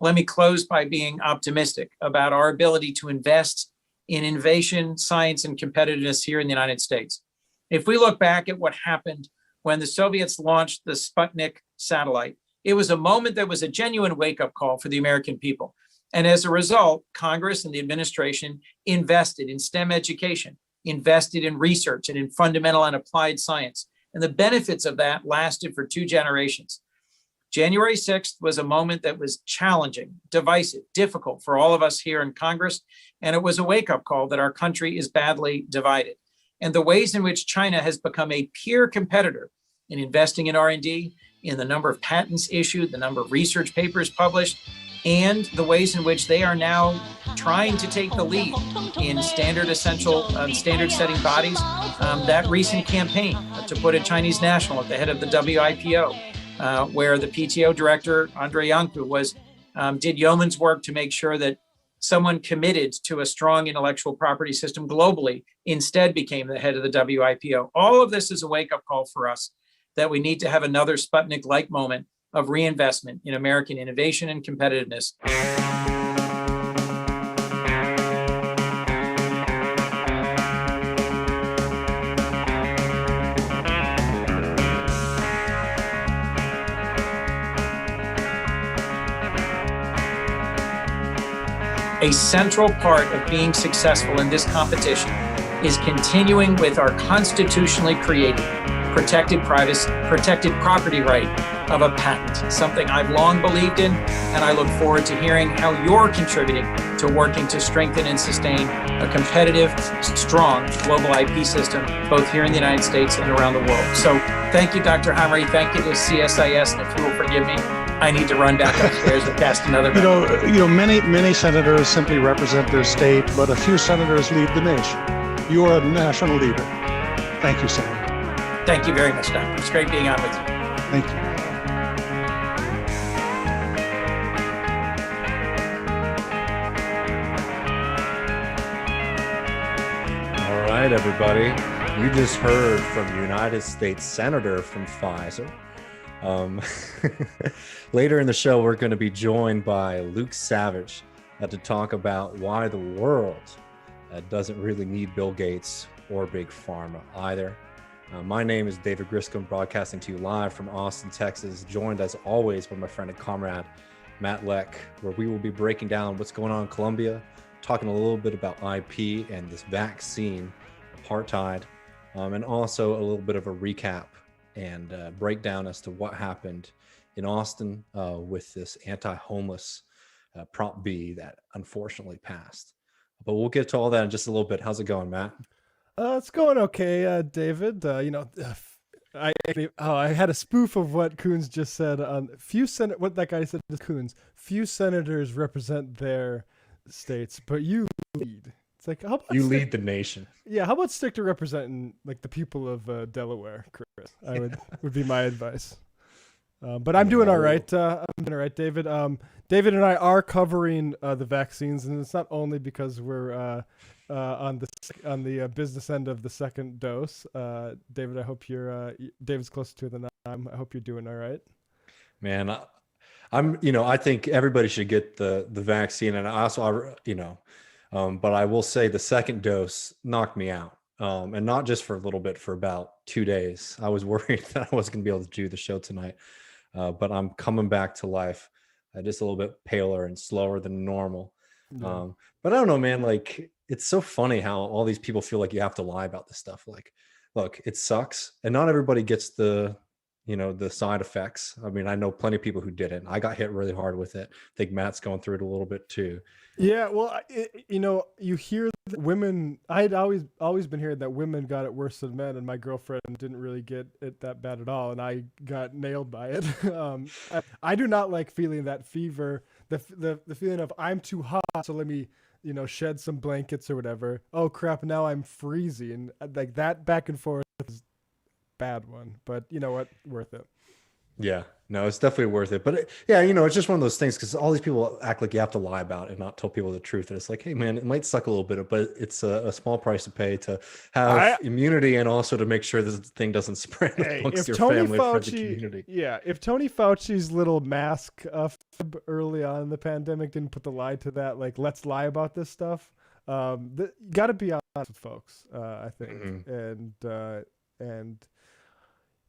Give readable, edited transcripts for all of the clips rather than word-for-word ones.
let me close by being optimistic about our ability to invest in innovation, science, and competitiveness here in the United States. If we look back at what happened when the Soviets launched the Sputnik satellite, it was a moment that was a genuine wake-up call for the American people. And as a result, Congress and the administration invested in STEM education, invested in research and in fundamental and applied science. And the benefits of that lasted for 2 generations. January 6th was a moment that was challenging, divisive, difficult for all of us here in Congress. And it was a wake-up call that our country is badly divided. And the ways in which China has become a peer competitor in investing in R&D, in the number of patents issued, the number of research papers published, and the ways in which they are now trying to take the lead in standard setting bodies. That recent campaign to put a Chinese national at the head of the WIPO, where the PTO director, Andre Yanku, did yeoman's work to make sure that someone committed to a strong intellectual property system globally instead became the head of the WIPO. All of this is a wake-up call for us that we need to have another Sputnik-like moment of reinvestment in American innovation and competitiveness. A central part of being successful in this competition is continuing with our constitutionally created protected property right of a patent, something I've long believed in, and I look forward to hearing how you're contributing to working to strengthen and sustain a competitive, strong global IP system, both here in the United States and around the world. So thank you, Dr. Hamri. Thank you to CSIS, and if you will forgive me, I need to run back upstairs and cast another. Many senators simply represent their state, but a few senators lead the nation. You are a national leader. Thank you, Senator. Thank you very much, Doctor. It's great being on with you. Thank you. All right, everybody. You just heard from United States Senator from Pfizer. Later in the show, we're going to be joined by Luke Savage to talk about why the world doesn't really need Bill Gates or Big Pharma either. My name is David Griscom, broadcasting to you live from Austin, Texas, joined as always by my friend and comrade, Matt Leck, where we will be breaking down what's going on in Colombia, talking a little bit about IP and this vaccine, apartheid, and also a little bit of a recap and breakdown as to what happened in Austin with this anti-homeless Prop B that unfortunately passed. But we'll get to all that in just a little bit. How's it going, Matt? It's going okay, David. I had a spoof of what Coons just said. What that guy said to Coons. Few senators represent their states, but you lead. It's like, how about you lead the nation? Yeah, how about stick to representing like the people of Delaware, Chris? Would be my advice. But I'm doing all right. I'm doing all right, David. David and I are covering the vaccines, and it's not only because we're on the business end of the second dose. David, I hope David's closer to it than I am. I hope you're doing all right. Man, I think everybody should get the vaccine, and but I will say the second dose knocked me out. And not just for a little bit, for about 2 days. I was worried that I wasn't going to be able to do the show tonight, but I'm coming back to life, just a little bit paler and slower than normal. Yeah. But I don't know, man, like, it's so funny how all these people feel like you have to lie about this stuff. Like, look, it sucks. And not everybody gets the side effects. I mean, I know plenty of people who didn't. I got hit really hard with it. I think Matt's going through it a little bit too. Yeah, well, you hear that women. I had always been hearing that women got it worse than men, and my girlfriend didn't really get it that bad at all, and I got nailed by it. I do not like feeling that fever, the feeling of I'm too hot, so let me shed some blankets or whatever. Oh crap! Now I'm freezing. Like that back and forth is a bad one, but you know what? Worth it. Yeah, No, it's definitely worth it. But yeah, it's just one of those things because all these people act like you have to lie about it and not tell people the truth. And it's like, hey, man, it might suck a little bit, but it's a small price to pay to have I immunity and also to make sure this thing doesn't spread Hey, amongst if your Tony family and friends and Fauci, community. yeah, if Tony Fauci's little mask fib early on in the pandemic didn't put the lie to that, like let's lie about this stuff. Got to be honest with folks, I think, and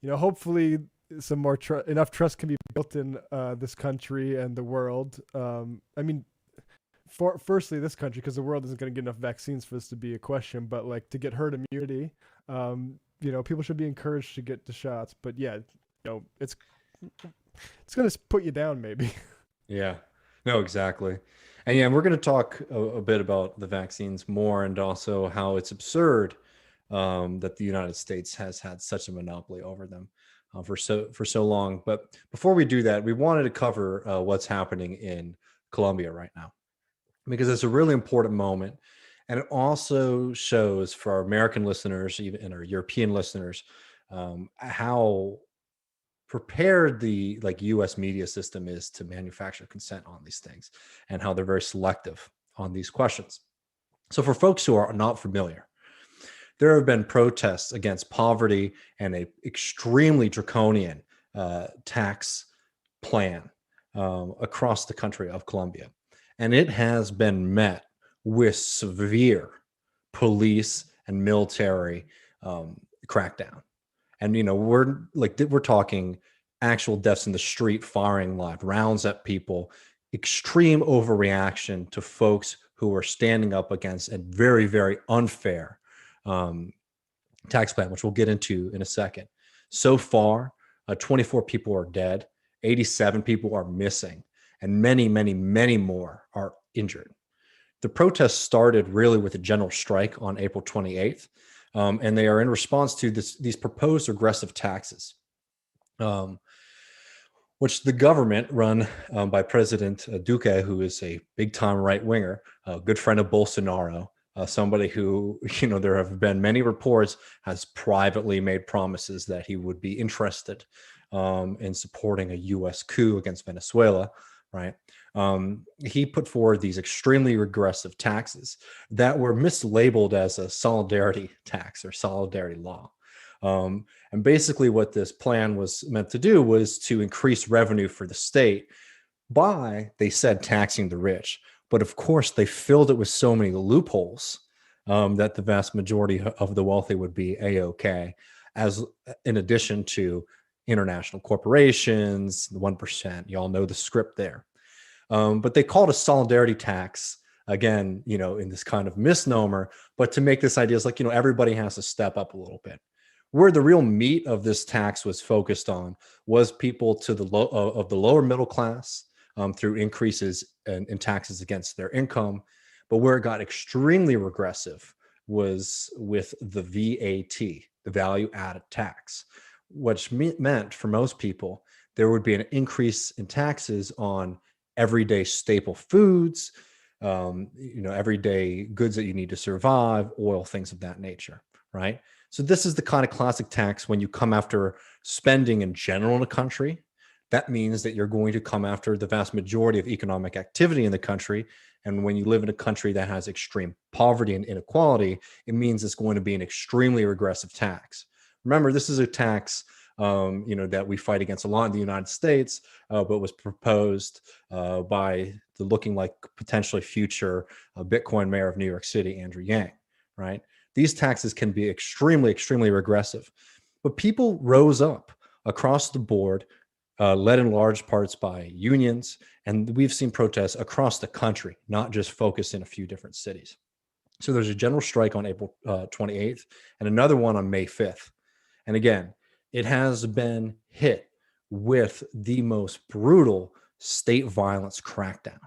hopefully some more enough trust can be built in this country and the world. I mean, firstly, this country, because the world isn't going to get enough vaccines for this to be a question, but like to get herd immunity, people should be encouraged to get the shots. But yeah, it's going to put you down maybe. Yeah, no, exactly. And yeah, we're going to talk a bit about the vaccines more and also how it's absurd that the United States has had such a monopoly over them for so long. But before we do that, we wanted to cover what's happening in Colombia right now because it's a really important moment, and it also shows for our American listeners, even and our European listeners, how prepared the US media system is to manufacture consent on these things and how they're very selective on these questions. So for folks who are not familiar, there have been protests against poverty and a extremely draconian tax plan across the country of Colombia. And it has been met with severe police and military crackdown. And we're talking actual deaths in the street, firing live rounds at people, extreme overreaction to folks who are standing up against a very, very unfair tax plan, which we'll get into in a second. So far, 24 people are dead, 87 people are missing, and many, many, many more are injured. The protests started really with a general strike on April 28th. And they are in response to these proposed regressive taxes, which the government run by President Duque, who is a big-time right-winger, a good friend of Bolsonaro, somebody who, there have been many reports, has privately made promises that he would be interested in supporting a U.S. coup against Venezuela, right? He put forward these extremely regressive taxes that were mislabeled as a solidarity tax or solidarity law. And basically what this plan was meant to do was to increase revenue for the state by, they said, taxing the rich. But of course, they filled it with so many loopholes that the vast majority of the wealthy would be A-OK, as in addition to international corporations, the 1%. You all know the script there. But they called a solidarity tax, again, in this kind of misnomer, but to make this idea is like, everybody has to step up a little bit. Where the real meat of this tax was focused on was people to the of the lower middle class through increases in taxes against their income. But where it got extremely regressive was with the VAT, the value added tax, which meant for most people, there would be an increase in taxes on everyday staple foods, everyday goods that you need to survive, oil, things of that nature, right? So this is the kind of classic tax when you come after spending in general in a country. That means that you're going to come after the vast majority of economic activity in the country. And when you live in a country that has extreme poverty and inequality, it means it's going to be an extremely regressive tax. Remember, this is a tax that we fight against a lot in the United States, but was proposed by the looking like potentially future Bitcoin mayor of New York City, Andrew Yang, right? These taxes can be extremely, extremely regressive. But people rose up across the board, led in large parts by unions, and we've seen protests across the country, not just focused in a few different cities. So there's a general strike on April 28th and another one on May 5th. And again, it has been hit with the most brutal state violence crackdown.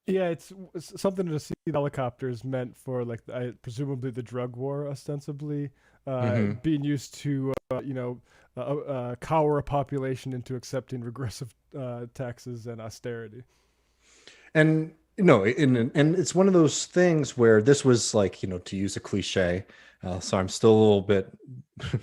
Yeah, it's something to see helicopters meant for presumably the drug war, ostensibly being used to cower a population into accepting regressive taxes and austerity. And No, and it's one of those things where this was like, to use a cliche. So I'm still a little bit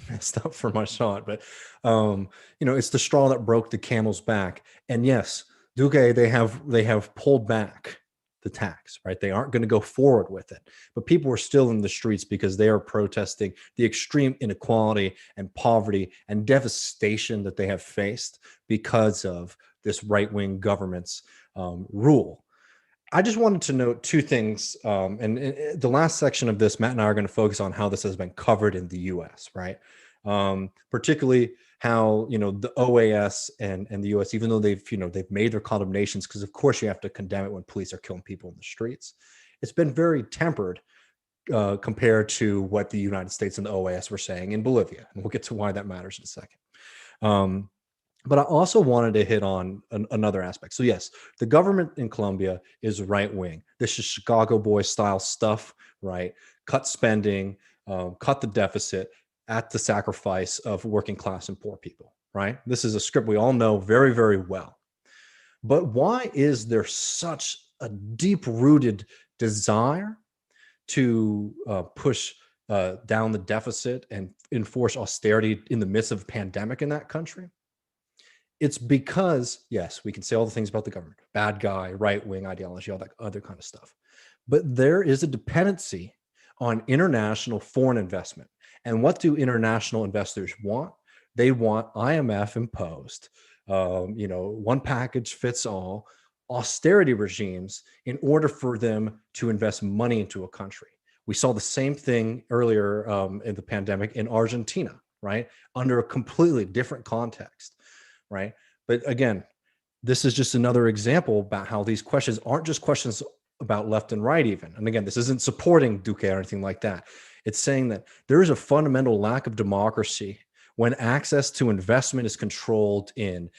messed up from my shot, but it's the straw that broke the camel's back. And yes, Duque, they have pulled back the tax, right? They aren't going to go forward with it, but people are still in the streets because they are protesting the extreme inequality and poverty and devastation that they have faced because of this right-wing government's rule. I just wanted to note two things. And the last section of this, Matt and I are going to focus on how this has been covered in the US, right? Particularly how, the OAS and the US, even though they've made their condemnations, because of course you have to condemn it when police are killing people in the streets. It's been very tempered compared to what the United States and the OAS were saying in Bolivia. And we'll get to why that matters in a second. But I also wanted to hit on another aspect. So yes, the government in Colombia is right wing. This is Chicago boy style stuff, right? Cut spending, cut the deficit at the sacrifice of working class and poor people, right? This is a script we all know very, very well. But why is there such a deep rooted desire to push down the deficit and enforce austerity in the midst of a pandemic in that country? It's because, yes, we can say all the things about the government, bad guy, right-wing ideology, all that other kind of stuff. But there is a dependency on international foreign investment. And what do international investors want? They want IMF imposed, one package fits all austerity regimes in order for them to invest money into a country. We saw the same thing earlier in the pandemic in Argentina, right? Under a completely different context. Right. But again, this is just another example about how these questions aren't just questions about left and right even. And again, this isn't supporting Duque or anything like that. It's saying that there is a fundamental lack of democracy when access to investment is controlled in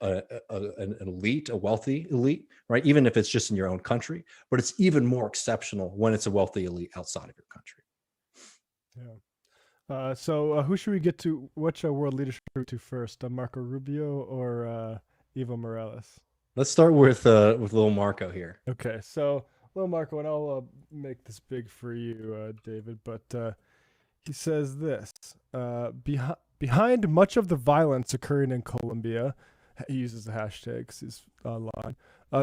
an elite, a wealthy elite, right? Even if it's just in your own country, but it's even more exceptional when it's a wealthy elite outside of your country. Yeah. So who should we get to? Which world leadership to first? Marco Rubio or Evo Morales? Let's start with little Marco here. Okay, so little Marco, and I'll make this big for you, David. But he says this: behind much of the violence occurring in Colombia, he uses the hashtag 'cause he's online.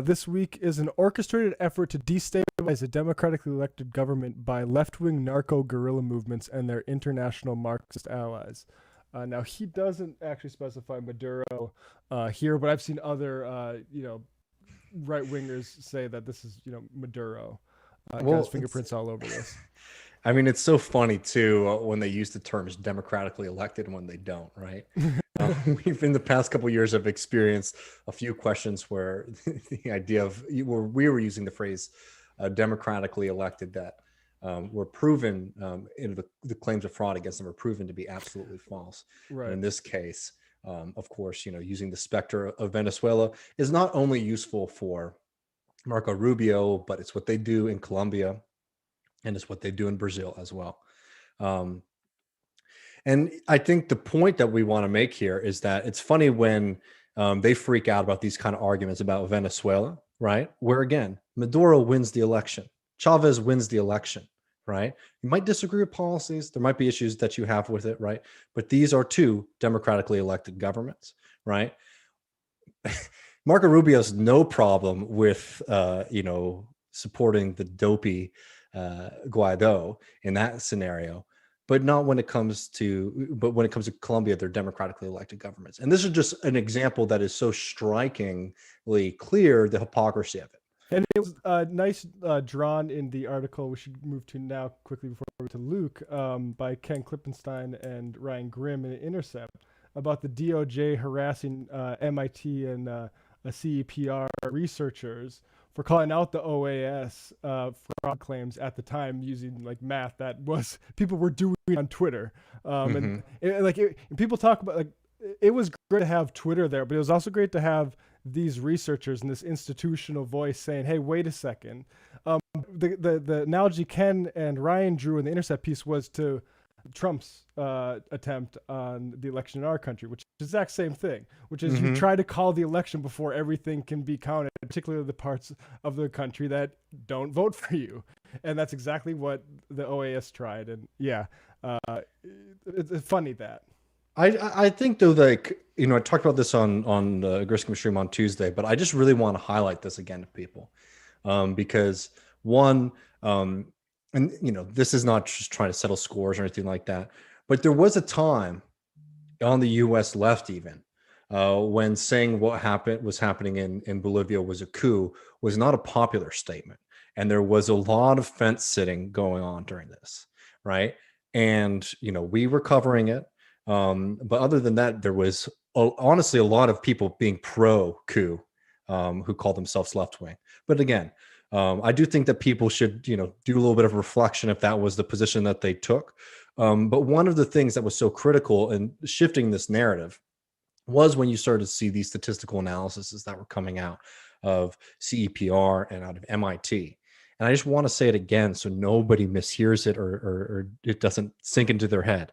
This week is an orchestrated effort to destabilize a democratically elected government by left-wing narco-guerrilla movements and their international Marxist allies. Now, he doesn't actually specify Maduro here, but I've seen other, right-wingers say that this is, Maduro. Got his fingerprints all over this. I mean, it's so funny, too, when they use the terms democratically elected and when they don't, right? We've, in the past couple of years, have experienced a few questions where the idea of, where we were using the phrase democratically elected that were proven, in the claims of fraud against them were proven to be absolutely false. Right. And in this case, of course, using the specter of Venezuela is not only useful for Marco Rubio, but it's what they do in Colombia. And it's what they do in Brazil as well. And I think the point that we want to make here is that it's funny when they freak out about these kind of arguments about Venezuela, right? Where again, Maduro wins the election. Chavez wins the election, right? You might disagree with policies. There might be issues that you have with it, right? But these are two democratically elected governments, right? Marco Rubio has no problem with, supporting the dopey Guaido in that scenario, but when it comes to Colombia, they're democratically elected governments. And this is just an example that is so strikingly clear, the hypocrisy of it. And it was nice drawn in the article we should move to now quickly before we go to Luke, by Ken Klippenstein and Ryan Grimm in The Intercept about the DOJ harassing MIT and CEPR researchers for calling out the OAS fraud claims at the time using like math that was people were doing on Twitter. And people talk about like it was great to have Twitter there, but it was also great to have these researchers and this institutional voice saying, "Hey, wait a second." The analogy Ken and Ryan drew in the Intercept piece was to Trump's attempt on the election in our country, which is the exact same thing, which is you try to call the election before everything can be counted, particularly the parts of the country that don't vote for you. And that's exactly what the OAS tried. And it's funny that. I think though, like, I talked about this on the Griscom stream on Tuesday, but I just really want to highlight this again to people, because one, and this is not just trying to settle scores or anything like that, but there was a time on the U.S. left even when saying what was happening in Bolivia was a coup was not a popular statement, and there was a lot of fence sitting going on during this, right? And we were covering it. But other than that, there was honestly a lot of people being pro-coup who call themselves left-wing. But again, I do think that people should, do a little bit of reflection if that was the position that they took. But one of the things that was so critical in shifting this narrative was when you started to see these statistical analyses that were coming out of CEPR and out of MIT. And I just want to say it again so nobody mishears it or it doesn't sink into their head.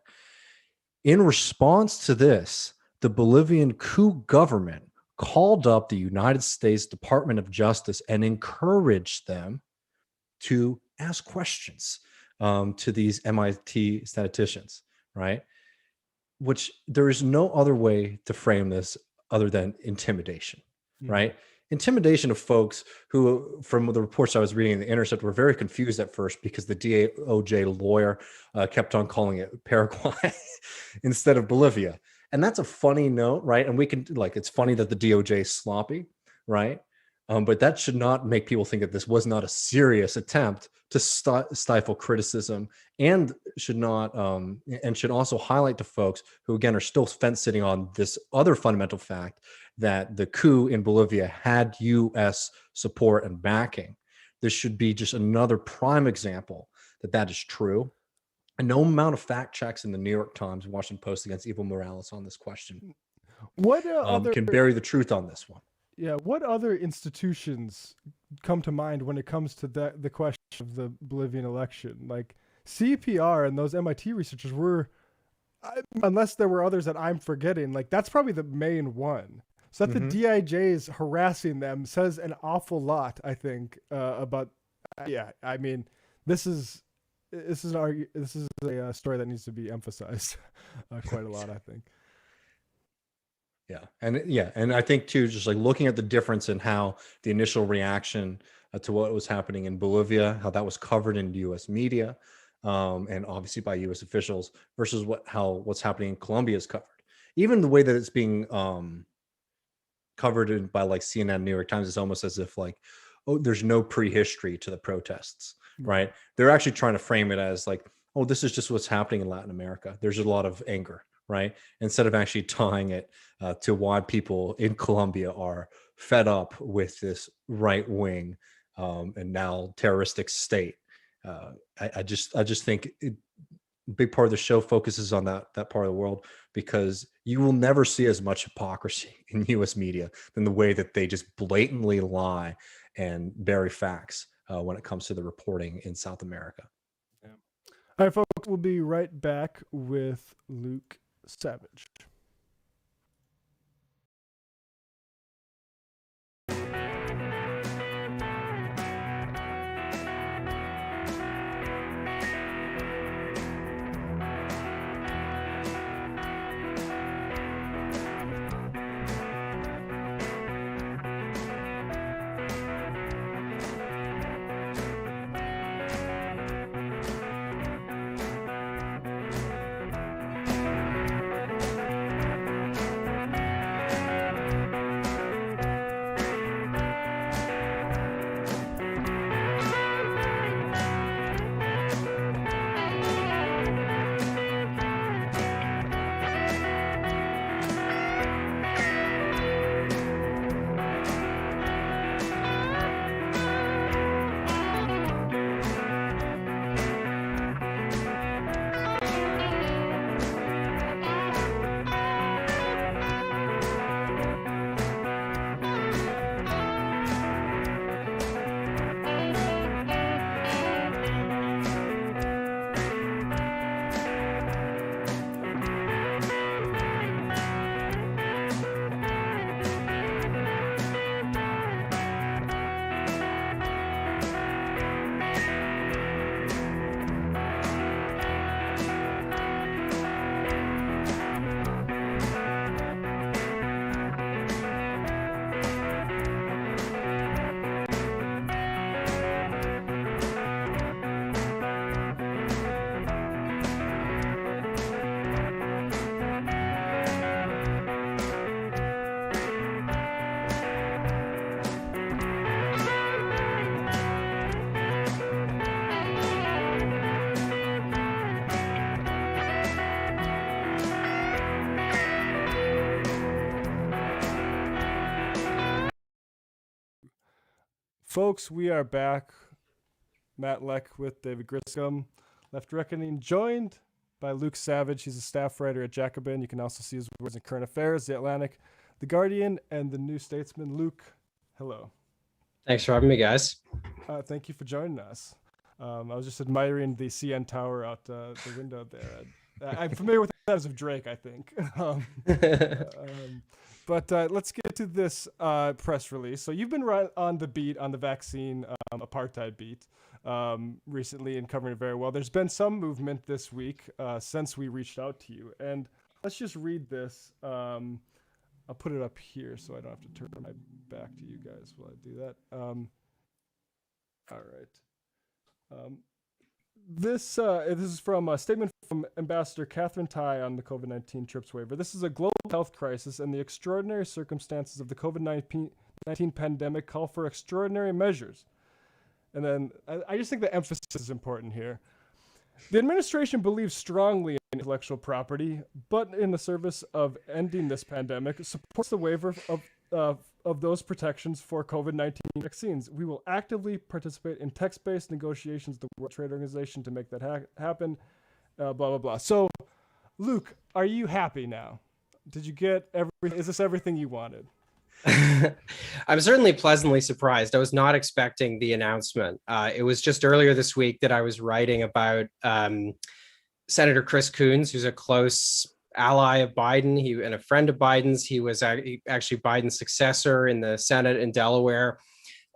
In response to this, the Bolivian coup government called up the United States Department of Justice and encouraged them to ask questions to these MIT statisticians, right? Which there is no other way to frame this other than intimidation, right? Intimidation of folks who, from the reports I was reading in The Intercept, were very confused at first because the DOJ lawyer kept on calling it Paraguay instead of Bolivia. And that's a funny note, right? And we can, it's funny that the DOJ is sloppy, right? But that should not make people think that this was not a serious attempt to stifle criticism, and should not, and should also highlight to folks who, again, are still fence sitting on this other fundamental fact that the coup in Bolivia had U.S. support and backing. This should be just another prime example that is true. And no amount of fact checks in the New York Times and Washington Post against Evo Morales on this question can bury the truth on this one. Yeah, what other institutions come to mind when it comes to the question of the Bolivian election? Like CPR and those MIT researchers were, unless there were others that I'm forgetting, that's probably the main one. So that the DIJ is harassing them says an awful lot, I think, about. Yeah, I mean, this is a story that needs to be emphasized quite a lot, I think. And I think too, just looking at the difference in how the initial reaction to what was happening in Bolivia, how that was covered in U.S. media, and obviously by U.S. officials, versus what's happening in Colombia is covered. Even the way that it's being covered by CNN, New York Times, is almost as if there's no prehistory to the protests, right? They're actually trying to frame it as this is just what's happening in Latin America. There's a lot of anger, right? Instead of actually tying it to why people in Colombia are fed up with this right-wing and now terroristic state. I just think a big part of the show focuses on that part of the world, because you will never see as much hypocrisy in U.S. media than the way that they just blatantly lie and bury facts when it comes to the reporting in South America. Yeah. All right, folks, we'll be right back with Luke Savage. Folks, we are back. Matt Leck with David Griscom, Left Reckoning, joined by Luke Savage. He's a staff writer at Jacobin. You can also see his words in Current Affairs, The Atlantic, The Guardian, and The New Statesman. Luke, hello. Thanks for having me, guys. Thank you for joining us. I was just admiring the CN Tower out the window there. I'm familiar with that as of Drake, I think. But let's get to this press release. So you've been right on the beat on the vaccine apartheid beat recently and covering it very well. There's been some movement this week since we reached out to you. And let's just read this. I'll put it up here so I don't have to turn my back to you guys while I do that. All right. This is from a statement from Ambassador Catherine Tai on the COVID-19 TRIPS waiver. This is a global health crisis, and the extraordinary circumstances of the COVID-19 pandemic call for extraordinary measures. And then I just think the emphasis is important here. The administration believes strongly in intellectual property, but in the service of ending this pandemic, supports the waiver of those protections for COVID-19 vaccines. We will actively participate in text-based negotiations with the World Trade Organization to make that happen, blah, blah, blah. So, Luke, are you happy now? Did you get everything? Is this everything you wanted? I'm certainly pleasantly surprised. I was not expecting the announcement. It was just earlier this week that I was writing about Senator Chris Coons, who's a close ally of Biden and a friend of Biden's. He was actually Biden's successor in the Senate in Delaware.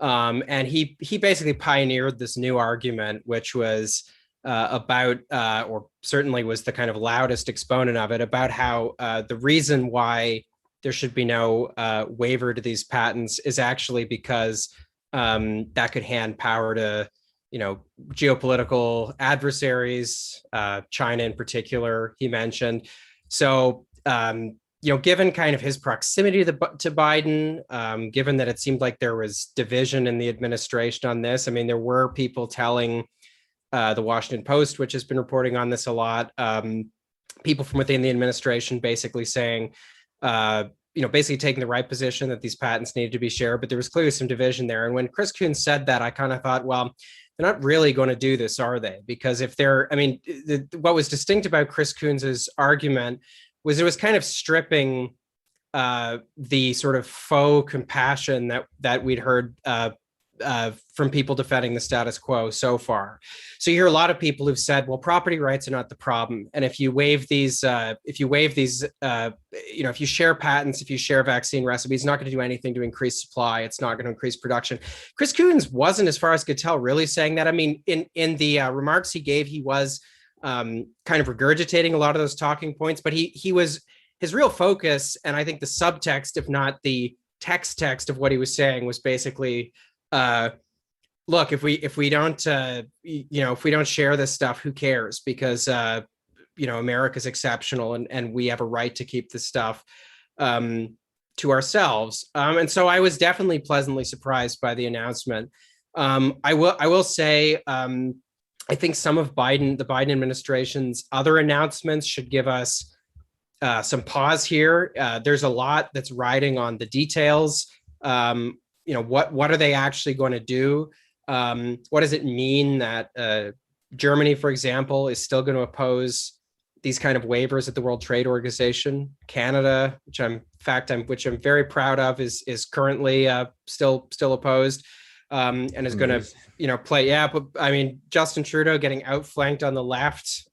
And he basically pioneered this new argument, which was about, or certainly was the kind of loudest exponent of it, about how the reason why there should be no waiver to these patents is actually because that could hand power to, geopolitical adversaries, China in particular, he mentioned. So, given kind of his proximity to Biden, given that it seemed like there was division in the administration on this, I mean, there were people telling the Washington Post, which has been reporting on this a lot, people from within the administration basically saying, basically taking the right position that these patents needed to be shared, but there was clearly some division there. And when Chris Coons said that, I kind of thought, well, they're not really going to do this, are they? Because if what was distinct about Chris Coons's argument was it was kind of stripping the sort of faux compassion that we'd heard from people defending the status quo so far. So you hear a lot of people who've said, well, property rights are not the problem. And if you waive these, if you share patents, if you share vaccine recipes, it's not going to do anything to increase supply. It's not going to increase production. Chris Coons wasn't, as far as I could tell, really saying that. I mean, in the remarks he gave, he was kind of regurgitating a lot of those talking points, but his real focus, and I think the subtext, if not the text of what he was saying, was basically, look, if we don't share this stuff, who cares? Because America's exceptional, and we have a right to keep this stuff to ourselves. And so I was definitely pleasantly surprised by the announcement. I will say, I think some of the Biden administration's other announcements should give us some pause here. There's a lot that's riding on the details. What are they actually going to do? What does it mean that Germany, for example, is still going to oppose these kind of waivers at the World Trade Organization? Canada, which I'm very proud of, is currently still opposed, and is going to play. Yeah, but I mean, Justin Trudeau getting outflanked on the left,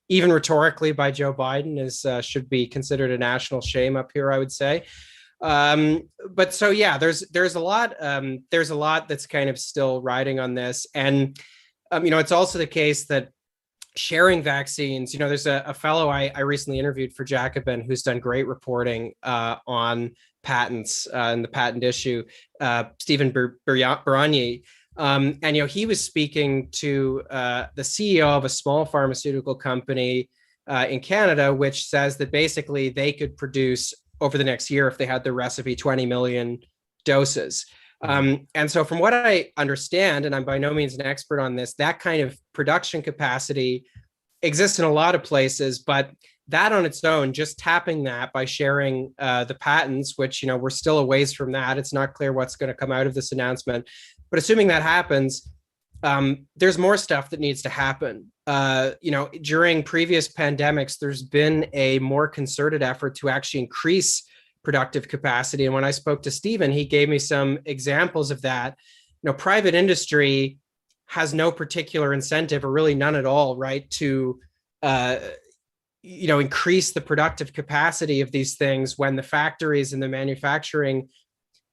even rhetorically, by Joe Biden should be considered a national shame up here, I would say. But so yeah, there's a lot that's kind of still riding on this, and it's also the case that sharing vaccines, there's a fellow I recently interviewed for Jacobin who's done great reporting on patents and the patent issue, Stephen Baragni, and he was speaking to the CEO of a small pharmaceutical company in Canada, which says that basically they could produce over the next year, if they had the recipe, 20 million doses. And so from what I understand, and I'm by no means an expert on this, that kind of production capacity exists in a lot of places, but that on its own, just tapping that by sharing the patents, which, we're still a ways from that. It's not clear what's going to come out of this announcement, but assuming that happens, there's more stuff that needs to happen. During previous pandemics, there's been a more concerted effort to actually increase productive capacity. And when I spoke to Stephen, he gave me some examples of that. Private industry has no particular incentive, or really none at all, right, to increase the productive capacity of these things when the factories and the manufacturing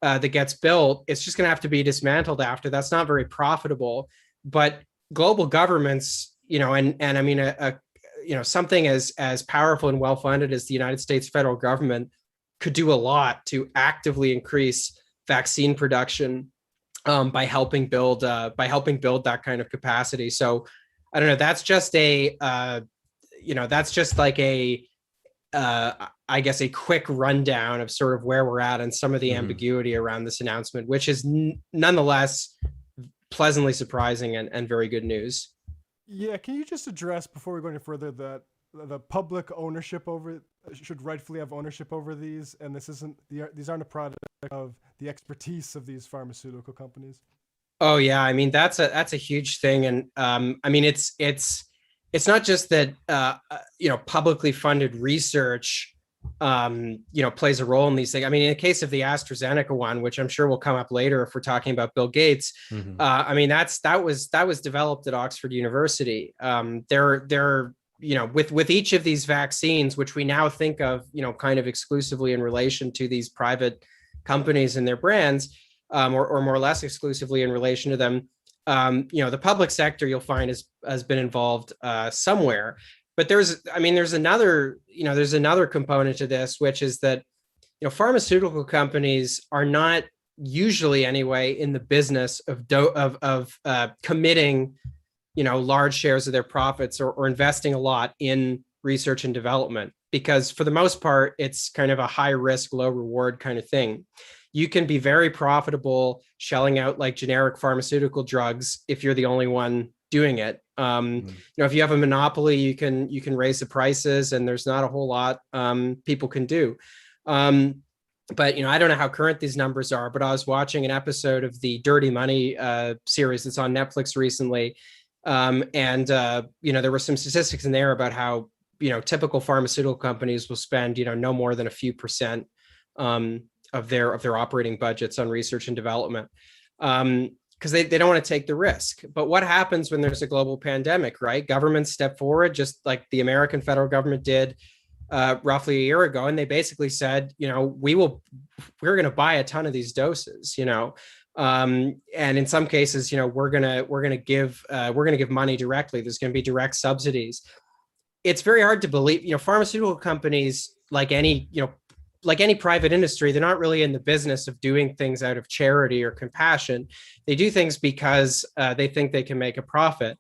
that gets built, it's just going to have to be dismantled after. That's not very profitable. But global governments, and I mean, something as powerful and well-funded as the United States federal government could do a lot to actively increase vaccine production by helping build that kind of capacity. So I don't know. That's just like I guess a quick rundown of sort of where we're at and some of the ambiguity around this announcement, which is nonetheless pleasantly surprising and very good news. Yeah, can you just address, before we go any further, that the public ownership should rightfully have ownership over these, and these aren't a product of the expertise of these pharmaceutical companies? Oh yeah, I mean that's a huge thing, and I mean it's not just that publicly funded research plays a role in these things. I mean, in the case of the AstraZeneca one, which I'm sure will come up later if we're talking about Bill Gates, I mean that was developed at Oxford University. They're with each of these vaccines, which we now think of kind of exclusively in relation to these private companies and their brands, or more or less exclusively in relation to them. The public sector, you'll find, has been involved somewhere. But there's another component to this, which is that pharmaceutical companies are not usually, anyway, in the business of committing large shares of their profits or investing a lot in research and development, because for the most part it's kind of a high risk, low reward kind of thing. You can be very profitable shelling out like generic pharmaceutical drugs if you're the only one doing it. If you have a monopoly, you can raise the prices, and there's not a whole lot people can do. But I don't know how current these numbers are, but I was watching an episode of the Dirty Money series that's on Netflix recently, and there were some statistics in there about how typical pharmaceutical companies will spend no more than a few percent of their operating budgets on research and development, because they don't want to take the risk. But what happens when there's a global pandemic, right? Governments step forward, just like the American federal government did roughly a year ago, and they basically said, we're going to buy a ton of these doses, and in some cases, we're going to give money directly. There's going to be direct subsidies. It's very hard to believe, pharmaceutical companies, like any private industry, they're not really in the business of doing things out of charity or compassion. They do things because they think they can make a profit.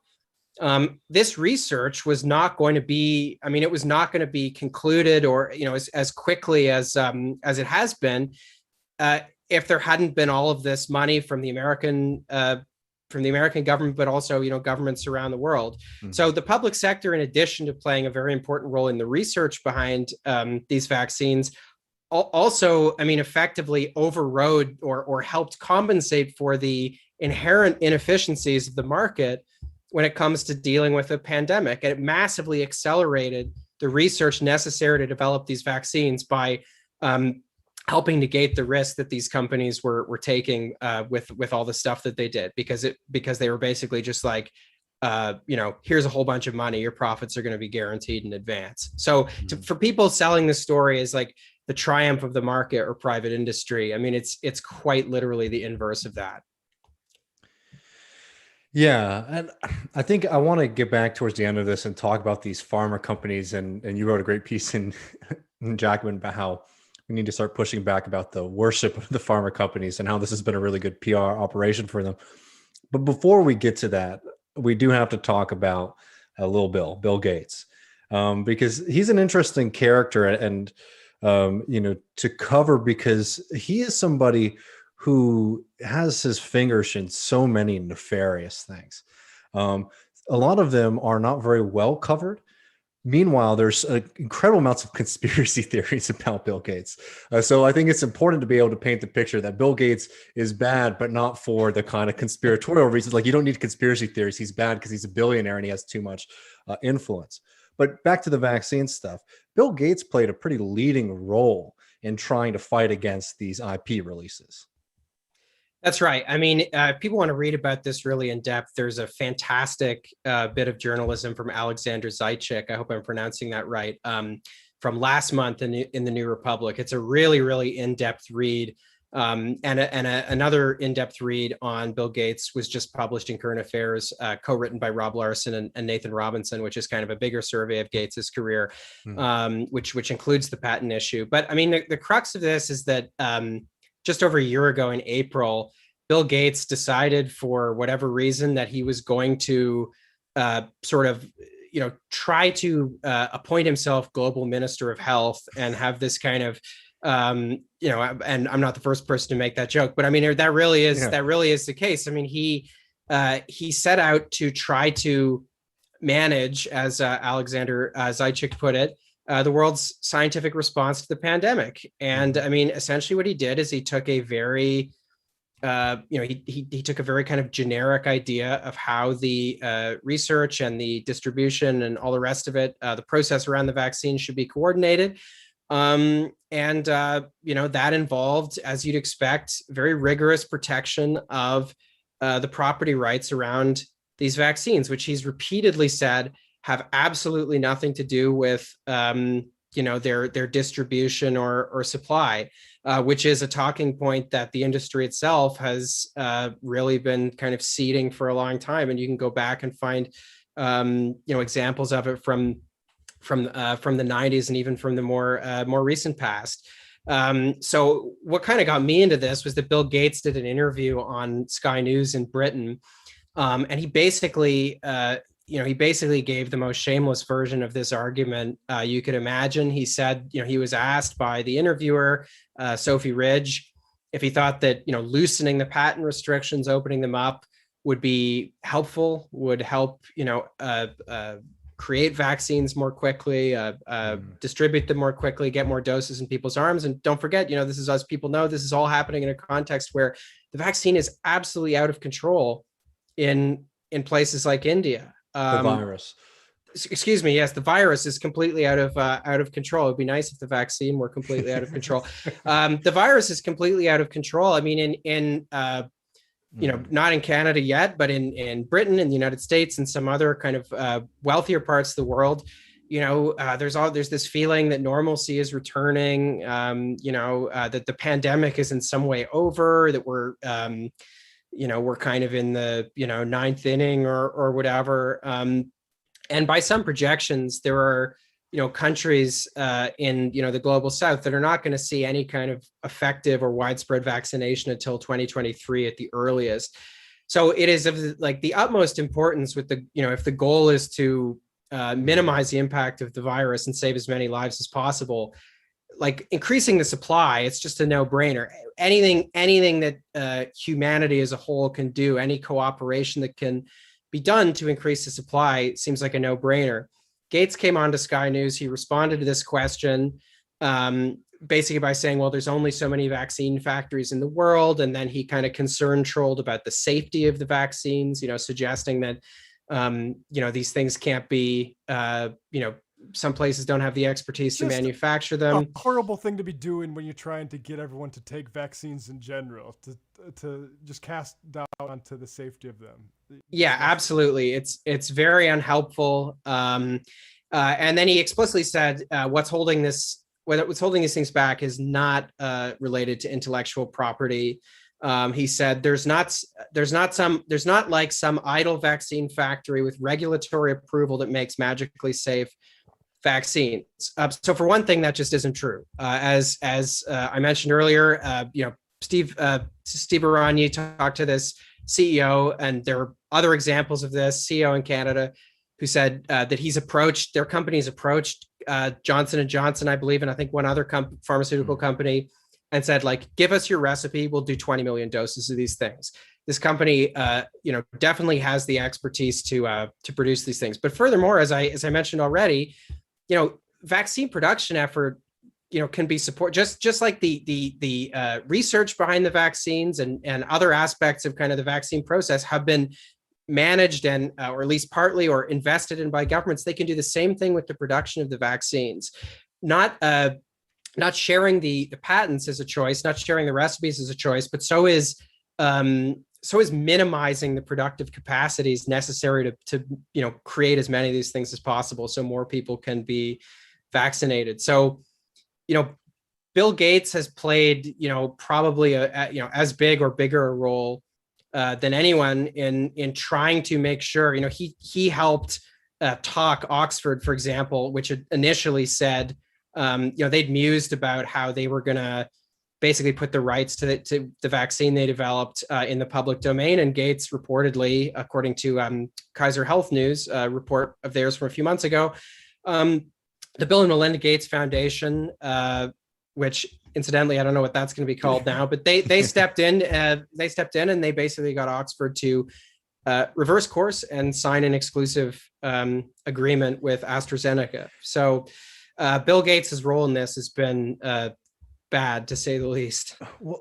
This research was not going to be, it was not going to be concluded or, as quickly as it has been, if there hadn't been all of this money from the American government, but also, governments around the world. So the public sector, in addition to playing a very important role in the research behind these vaccines, also, effectively overrode or helped compensate for the inherent inefficiencies of the market when it comes to dealing with a pandemic. And it massively accelerated the research necessary to develop these vaccines by helping negate the risk that these companies were taking with all the stuff that they did, because they were basically just like, here's a whole bunch of money, your profits are going to be guaranteed in advance. So for people selling this story as like the triumph of the market or private industry, it's quite literally the inverse of that. Yeah, and I think I want to get back towards the end of this and talk about these pharma companies. And you wrote a great piece in Jacobin about how we need to start pushing back about the worship of the pharma companies and how this has been a really good PR operation for them. But before we get to that, we do have to talk about Bill Gates, because he's an interesting character and to cover, because he is somebody who has his fingers in so many nefarious things. a lot of them are not very well covered. Meanwhile, there's incredible amounts of conspiracy theories about Bill Gates. So I think it's important to be able to paint the picture that Bill Gates is bad, but not for the kind of conspiratorial reasons. Like, you don't need conspiracy theories. He's bad because he's a billionaire and he has too much influence. But back to the vaccine stuff, Bill Gates played a pretty leading role in trying to fight against these IP releases. That's right. I mean, if people want to read about this really in depth, there's a fantastic bit of journalism from Alexander Zaitchik. I hope I'm pronouncing that right. From last month in the New Republic. It's a really, really in-depth read. Another in-depth read on Bill Gates was just published in Current Affairs, co-written by Rob Larson and Nathan Robinson, which is kind of a bigger survey of Gates's career, which includes the patent issue. But I mean, the crux of this is that just over a year ago in April, Bill Gates decided for whatever reason that he was going to try to appoint himself global minister of health and have this kind of, and I'm not the first person to make that joke, but I mean, that really is the case. I mean, he set out to try to manage, as Alexander Zaitchik put it, the world's scientific response to the pandemic. And I mean, essentially what he did is he took a very, he took a very kind of generic idea of how the research and the distribution and all the rest of it, the process around the vaccine should be coordinated. That involved, as you'd expect, very rigorous protection of the property rights around these vaccines, which he's repeatedly said have absolutely nothing to do with their distribution or supply, which is a talking point that the industry itself has really been kind of seeding for a long time. And you can go back and find examples of it from the 90s and even from the more recent past. So what kind of got me into this was that Bill Gates did an interview on Sky News in Britain, and he basically gave the most shameless version of this argument you could imagine. He said, he was asked by the interviewer, Sophie Ridge, if he thought that, loosening the patent restrictions, opening them up would be helpful, would help, create vaccines more quickly, distribute them more quickly, get more doses in people's arms. And don't forget, this is, as people know, this is all happening in a context where the vaccine is absolutely out of control in places like India. The virus. Excuse me. Yes, the virus is completely out of control. It'd be nice if the vaccine were completely out of control. The virus is completely out of control. I mean, not in Canada yet, but in Britain, in the United States, and some other kind of wealthier parts of the world, there's this feeling that normalcy is returning. That the pandemic is in some way over. That we're kind of in the ninth inning or whatever. And by some projections, there are countries in the global south that are not going to see any kind of effective or widespread vaccination until 2023 at the earliest. So it is of the utmost importance with the if the goal is to minimize the impact of the virus and save as many lives as possible, like increasing the supply, it's just a no-brainer. Anything that humanity as a whole can do, any cooperation that can be done to increase the supply seems like a no-brainer. Gates came on to Sky News. He responded to this question basically by saying, well, there's only so many vaccine factories in the world. And then he kind of concern trolled about the safety of the vaccines, suggesting that, these things can't be, some places don't have the expertise to manufacture them. A horrible thing to be doing when you're trying to get everyone to take vaccines in general, to just cast doubt onto the safety of them. Yeah, absolutely. It's very unhelpful. And then he explicitly said what's holding these things back is not related to intellectual property. He said there's not like some idle vaccine factory with regulatory approval that makes magically safe vaccines. So for one thing, that just isn't true. As I mentioned earlier, Steve Aranya talked to this CEO, and there are other examples of this CEO in Canada who said that their company's approached Johnson & Johnson, I believe, and I think one other pharmaceutical company, and said, give us your recipe. We'll do 20 million doses of these things. this company, definitely has the expertise to produce these things. But furthermore, as I mentioned already, vaccine production effort, can be support just like the research behind the vaccines and other aspects of kind of the vaccine process have been managed and or at least partly or invested in by governments. They can do the same thing with the production of the vaccines. Not sharing the patents as a choice, not sharing the recipes as a choice, but so is minimizing the productive capacities necessary to create as many of these things as possible, so more people can be vaccinated. So, Bill Gates has played, probably as big or bigger a role than anyone in trying to make sure. He helped talk Oxford, for example, which had initially said, they'd mused about how they were going to basically put the rights to the vaccine they developed in the public domain. And Gates reportedly, according to Kaiser Health News, a report of theirs from a few months ago, the Bill and Melinda Gates Foundation, which incidentally, I don't know what that's going to be called now, but they stepped in. They stepped in and they basically got Oxford to reverse course and sign an exclusive agreement with AstraZeneca. So Bill Gates' role in this has been bad, to say the least. Well,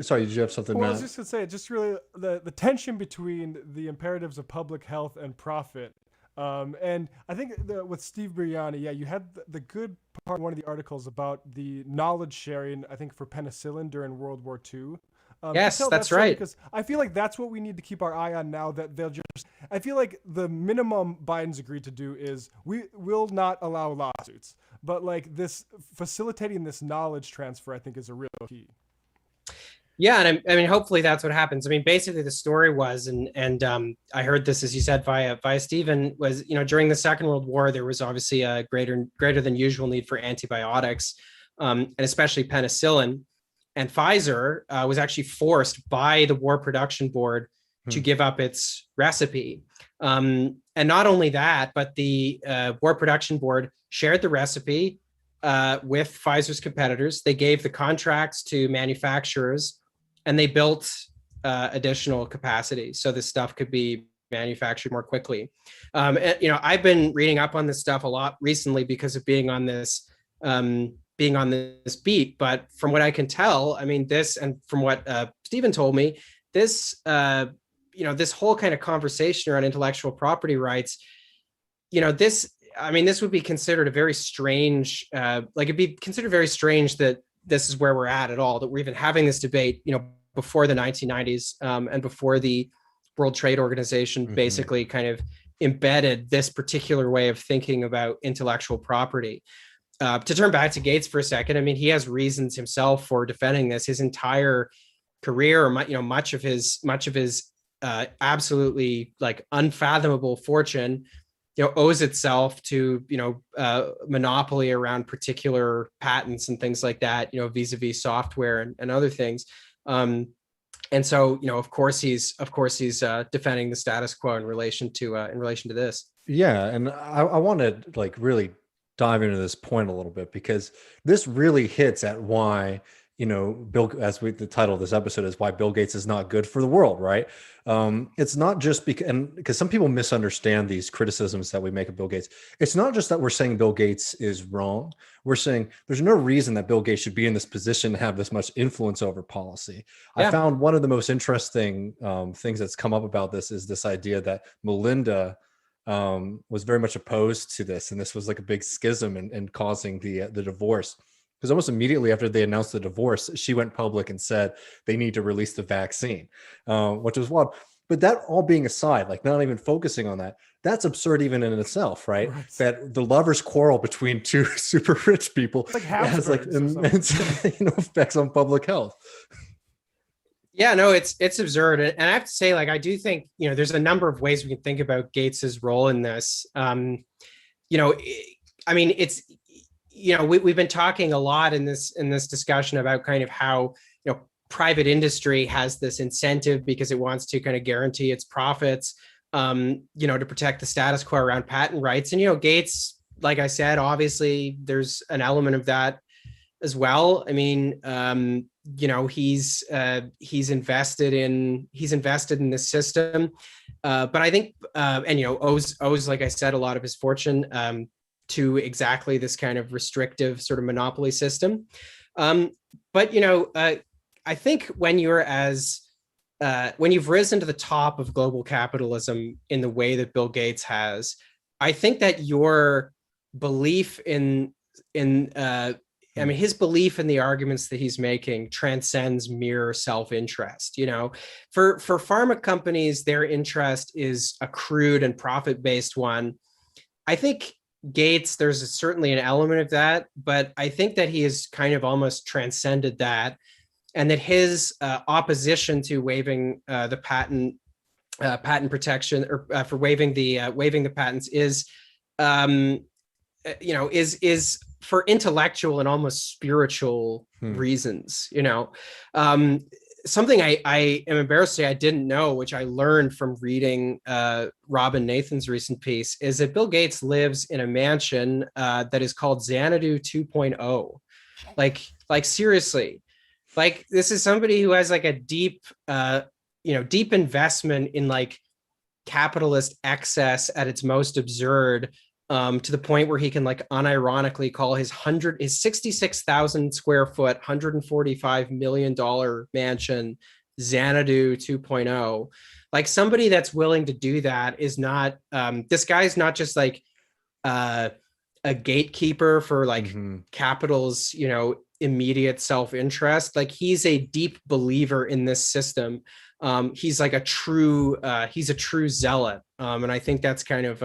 sorry, did you have something? Well, Matt? I was just going to say, just really the tension between the imperatives of public health and profit. And I think with Steve Biryani, you had the good part of one of the articles about the knowledge sharing, I think, for penicillin during World War II. Yes, that's right. Because I feel like that's what we need to keep our eye on now, that I feel like the minimum Biden's agreed to do is we will not allow lawsuits. But like this, facilitating this knowledge transfer, I think, is a real key. Yeah, and I mean, hopefully that's what happens. I mean, basically the story was, and I heard this, as you said, via Stephen, was, during the Second World War, there was obviously a greater than usual need for antibiotics, and especially penicillin. And Pfizer was actually forced by the War Production Board to give up its recipe. And not only that, but the War Production Board shared the recipe with Pfizer's competitors. They gave the contracts to manufacturers, and they built additional capacity so this stuff could be manufactured more quickly. And, I've been reading up on this stuff a lot recently because of being on this beat. But from what I can tell, I mean, this, and from what Stephen told me, this, this whole kind of conversation around intellectual property rights, this would be considered a very strange, it'd be considered very strange that this is where we're at all, that we're even having this debate, before the 1990s and before the World Trade Organization basically kind of embedded this particular way of thinking about intellectual property. To turn back to Gates for a second, I mean, he has reasons himself for defending this. His entire career, or much of his absolutely like unfathomable fortune, owes itself to monopoly around particular patents and things like that, vis-a-vis software and other things. And so, of course he's defending the status quo in relation to this. Yeah, and I want to like really dive into this point a little bit, because this really hits at why, the title of this episode is why Bill Gates is not good for the world, right? It's not just because some people misunderstand these criticisms that we make of Bill Gates. It's not just that we're saying Bill Gates is wrong. We're saying there's no reason that Bill Gates should be in this position to have this much influence over policy. Yeah. I found one of the most interesting things that's come up about this is this idea that Melinda was very much opposed to this, and this was like a big schism and causing the divorce. Because almost immediately after they announced the divorce, she went public and said they need to release the vaccine, which was wild. But that all being aside, like not even focusing on that, that's absurd even in itself, right? That the lovers quarrel between two super rich people has like immense effects on public health. Yeah, no, it's absurd. And I have to say, like, I do think, there's a number of ways we can think about Gates's role in this. We've been talking a lot in this discussion about kind of how, private industry has this incentive because it wants to kind of guarantee its profits, to protect the status quo around patent rights. And, Gates, like I said, obviously there's an element of that as well. I mean, he's invested in this system, but I think and owes, like I said, a lot of his fortune to exactly this kind of restrictive sort of monopoly system. But I think when you've risen to the top of global capitalism in the way that Bill Gates has, I think that your belief in his belief in the arguments that he's making transcends mere self-interest. For pharma companies, their interest is a crude and profit-based one. I think Gates, there's certainly an element of that, but I think that he has kind of almost transcended that, and that his opposition to waiving the patent protection, or for waiving the patents is for intellectual and almost spiritual reasons. Something I am embarrassed to say I didn't know, which I learned from reading Robin Nathan's recent piece, is that Bill Gates lives in a mansion that is called Xanadu 2.0. Like seriously, like this is somebody who has like a deep investment in like capitalist excess at its most absurd, to the point where he can like unironically call his 66,000 square foot, $145 million mansion Xanadu 2.0. Like somebody that's willing to do that is not, this guy's not just like a gatekeeper for like capital's, immediate self-interest. Like he's a deep believer in this system. He's like a true zealot. And I think that's kind of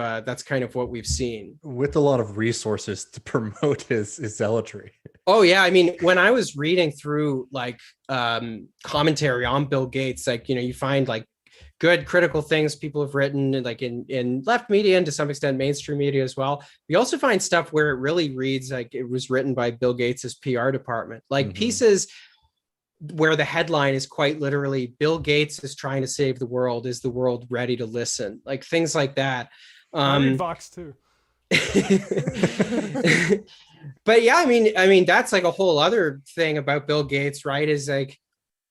what we've seen, with a lot of resources to promote his zealotry. Oh yeah. I mean, when I was reading through like commentary on Bill Gates, like, you find like good critical things people have written, like in left media and to some extent mainstream media as well. We also find stuff where it really reads like it was written by Bill Gates's PR department, like pieces where the headline is quite literally "Bill Gates is trying to save the world. Is the world ready to listen?" Like things like that. I read Vox too. But yeah, I mean that's like a whole other thing about Bill Gates, right? Is like,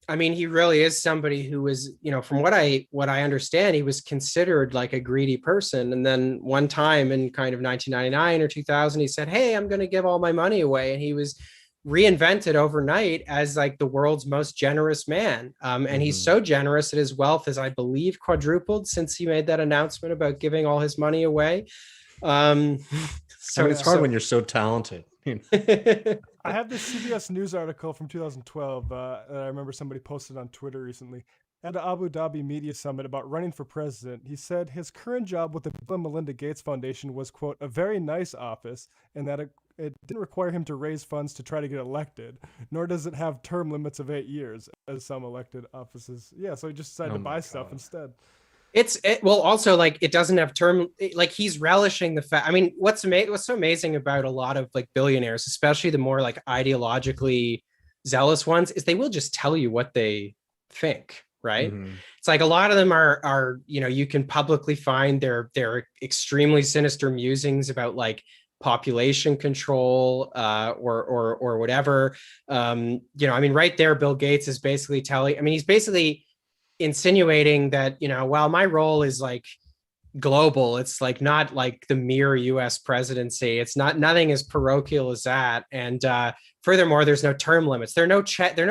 I mean, he really is somebody who was, from what I understand, he was considered like a greedy person. And then one time in kind of 1999 or 2000, he said, "Hey, I'm going to give all my money away," and he was reinvented overnight as like the world's most generous man. And he's so generous that his wealth is, I believe, quadrupled since he made that announcement about giving all his money away. So it's hard when you're so talented. I have this CBS News article from 2012 that I remember somebody posted on Twitter recently. At the Abu Dhabi Media Summit about running for president, he said his current job with the Bill and Melinda Gates Foundation was, quote, "a very nice office," and that it didn't require him to raise funds to try to get elected, nor does it have term limits of 8 years, as some elected offices. Yeah, so he just decided to buy stuff instead. Well, also like it doesn't have term, like he's relishing the fact. I mean, what's so amazing about a lot of like billionaires, especially the more like ideologically zealous ones, is they will just tell you what they think, right? It's like a lot of them are you can publicly find their extremely sinister musings about like population control or whatever. I mean, right there, Bill Gates is basically he's basically insinuating that, while my role is like global, it's like not like the mere US presidency. It's nothing as parochial as that. And furthermore, there's no term limits. There are no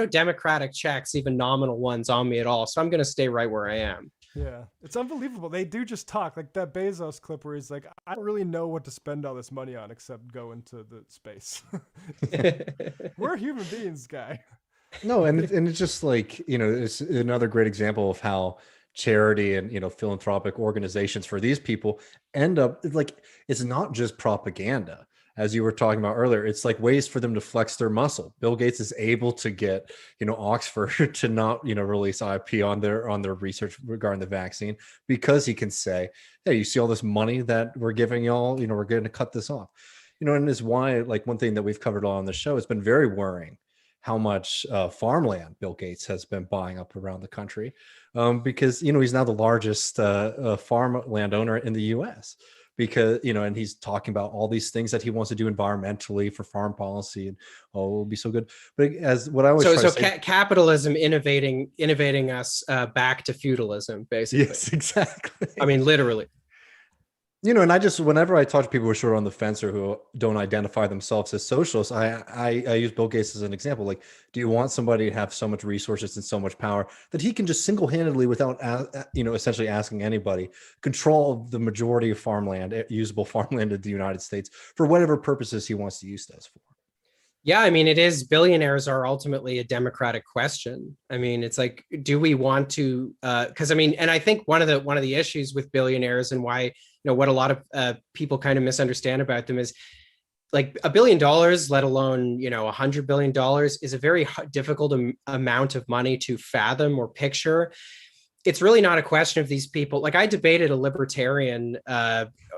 democratic checks, even nominal ones, on me at all. So I'm going to stay right where I am. Yeah, it's unbelievable. They do just talk, like that Bezos clip where he's like, "I don't really know what to spend all this money on except go into the space." We're human beings, guy. No, and it's just like, it's another great example of how charity and, philanthropic organizations for these people end up like, it's not just propaganda. As you were talking about earlier, it's like ways for them to flex their muscle. Bill Gates is able to get, Oxford to not, release IP on their research regarding the vaccine, because he can say, "Hey, you see all this money that we're giving y'all, we're going to cut this off." And is why, like, one thing that we've covered on the show, it's been very worrying how much farmland Bill Gates has been buying up around the country, because he's now the largest farm landowner in the U.S. because, and he's talking about all these things that he wants to do environmentally for farm policy, and it'll be so good. But as what I always try to say, capitalism innovating us back to feudalism, basically. Yes, exactly. I mean, literally. And whenever I talk to people who are sort of on the fence or who don't identify themselves as socialists, I use Bill Gates as an example. Like, do you want somebody to have so much resources and so much power that he can just single-handedly, without, essentially asking anybody, control the majority of farmland, usable farmland in the United States for whatever purposes he wants to use those for? Yeah, I mean, it is, billionaires are ultimately a democratic question. I mean, it's like, do we want to, because I mean, and I think one of the issues with billionaires and why, what a lot of people kind of misunderstand about them is, like, $1 billion, let alone, $100 billion, is a very difficult amount of money to fathom or picture. It's really not a question of these people. Like, I debated a libertarian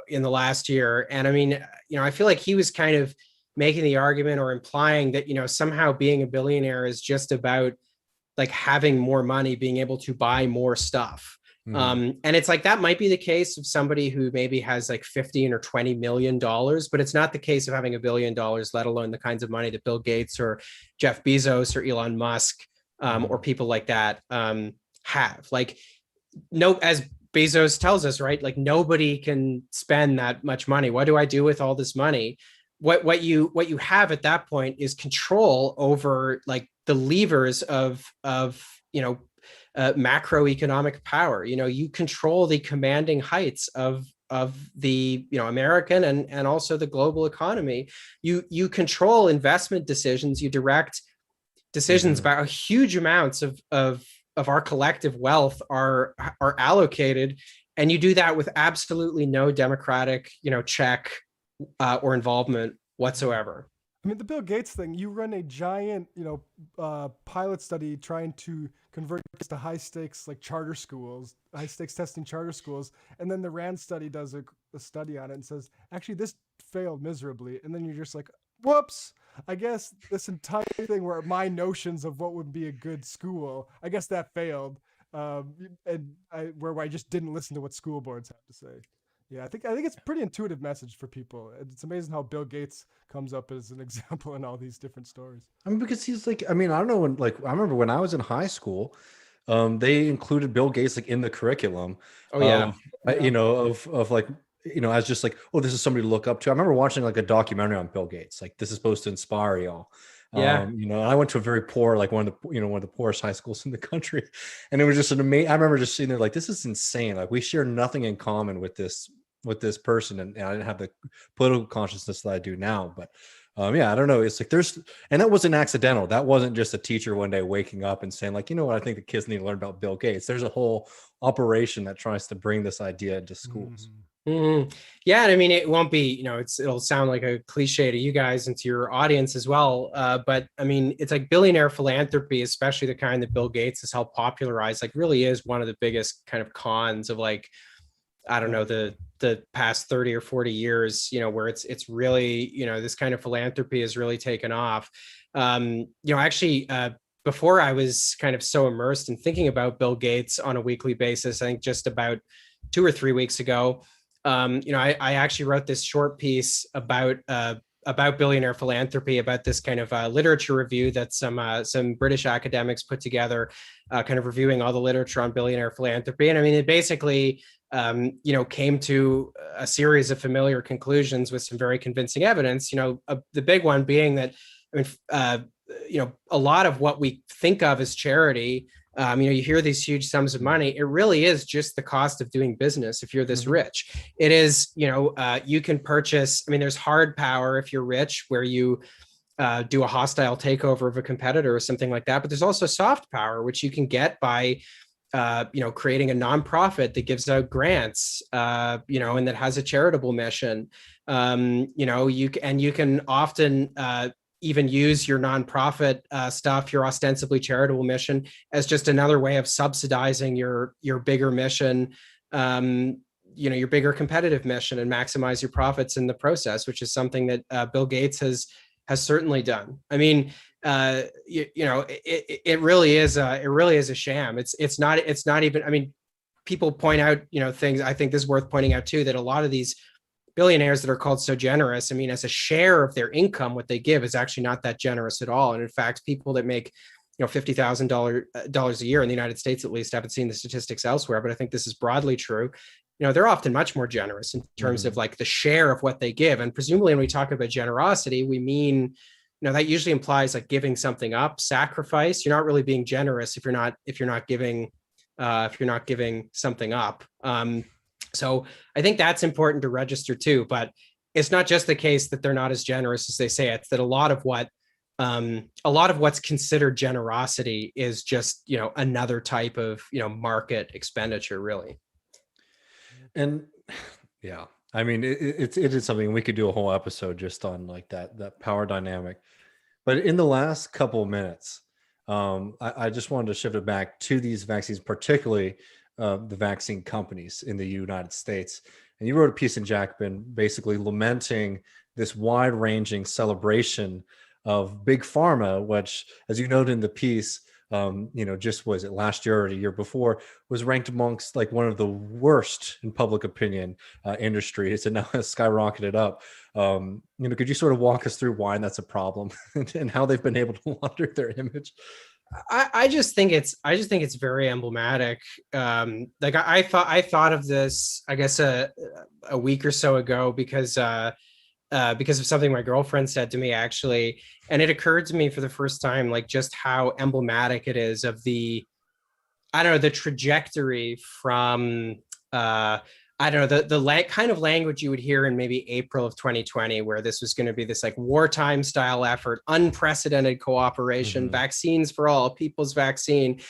in the last year, and I mean, I feel like he was kind of making the argument or implying that, somehow being a billionaire is just about like having more money, being able to buy more stuff. And it's like, that might be the case of somebody who maybe has like 15 or $20 million, but it's not the case of having $1 billion, let alone the kinds of money that Bill Gates or Jeff Bezos or Elon Musk or people like that have. Like, no, as Bezos tells us, right? Like, nobody can spend that much money. What do I do with all this money? What you have at that point is control over like the levers of macroeconomic power. You control the commanding heights of the American and also the global economy. You control investment decisions. You direct decisions about huge amounts of our collective wealth are allocated, and you do that with absolutely no democratic check or involvement whatsoever. I mean, the Bill Gates thing, you run a giant, pilot study trying to convert kids to high stakes testing charter schools. And then the RAND study does a study on it and says, actually, this failed miserably. And then you're just like, whoops, I guess this entire thing where my notions of what would be a good school, I guess that failed. Where I just didn't listen to what school boards have to say. Yeah, I think it's a pretty intuitive message for people. It's amazing how Bill Gates comes up as an example in all these different stories. I mean, because he's like, I mean, I don't know when, like, I remember when I was in high school, they included Bill Gates like in the curriculum. Oh yeah. Of like, as just like, oh, this is somebody to look up to. I remember watching like a documentary on Bill Gates. Like, this is supposed to inspire y'all. Yeah. I went to a very poor, like one of the poorest high schools in the country. And it was just an amazing, I remember just sitting there like, this is insane. Like, we share nothing in common with this person. And I didn't have the political consciousness that I do now, but I don't know. It's like and that wasn't accidental. That wasn't just a teacher one day waking up and saying like, you know what, I think the kids need to learn about Bill Gates. There's a whole operation that tries to bring this idea into schools. Mm-hmm. Yeah, and I mean, it won't be, it'll sound like a cliche to you guys and to your audience as well. But I mean, it's like billionaire philanthropy, especially the kind that Bill Gates has helped popularize, like really is one of the biggest kind of cons of like, I don't know, the past 30 or 40 years, where it's really, this kind of philanthropy has really taken off. Actually, before I was kind of so immersed in thinking about Bill Gates on a weekly basis, I think just about 2 or 3 weeks ago, I actually wrote this short piece about billionaire philanthropy, about this kind of literature review that some British academics put together, kind of reviewing all the literature on billionaire philanthropy. And I mean, it basically, came to a series of familiar conclusions with some very convincing evidence. The big one being that, a lot of what we think of as charity, you hear these huge sums of money. It really is just the cost of doing business. If you're this rich, it is, you can purchase, I mean, there's hard power if you're rich, where you do a hostile takeover of a competitor or something like that. But there's also soft power, which you can get by, creating a nonprofit that gives out grants, and that has a charitable mission. You can often, even use your nonprofit stuff, your ostensibly charitable mission, as just another way of subsidizing your bigger mission, your bigger competitive mission, and maximize your profits in the process, which is something that Bill Gates has certainly done. I mean, it really is a sham. It's not even, I mean, people point out, things. I think this is worth pointing out too, that a lot of these billionaires that are called so generous, I mean, as a share of their income, what they give is actually not that generous at all. And in fact, people that make $50,000 a year in the United States, at least, I haven't seen the statistics elsewhere, but I think this is broadly true. They're often much more generous in terms of like the share of what they give. And presumably when we talk about generosity, we mean, that usually implies like giving something up, sacrifice. You're not really being generous if you're not giving something up. So I think that's important to register too, but it's not just the case that they're not as generous as they say. It's that a lot of what's considered generosity is just, another type of, market expenditure, really. And yeah, I mean, it is something we could do a whole episode just on like that power dynamic. But in the last couple of minutes, I just wanted to shift it back to these vaccines, particularly the vaccine companies in the United States. And you wrote a piece in Jacobin basically lamenting this wide-ranging celebration of big pharma, which, as you noted in the piece, just was it last year or the year before, was ranked amongst like one of the worst in public opinion industries, and now has skyrocketed up. Could you sort of walk us through why that's a problem and how they've been able to launder their image? I just think it's very emblematic. Like I thought of this, I guess a week or so ago because of something my girlfriend said to me, actually. And it occurred to me for the first time, like just how emblematic it is of the trajectory from, the kind of language you would hear in maybe April of 2020, where this was going to be this like wartime style effort, unprecedented cooperation, vaccines for all, people's vaccine.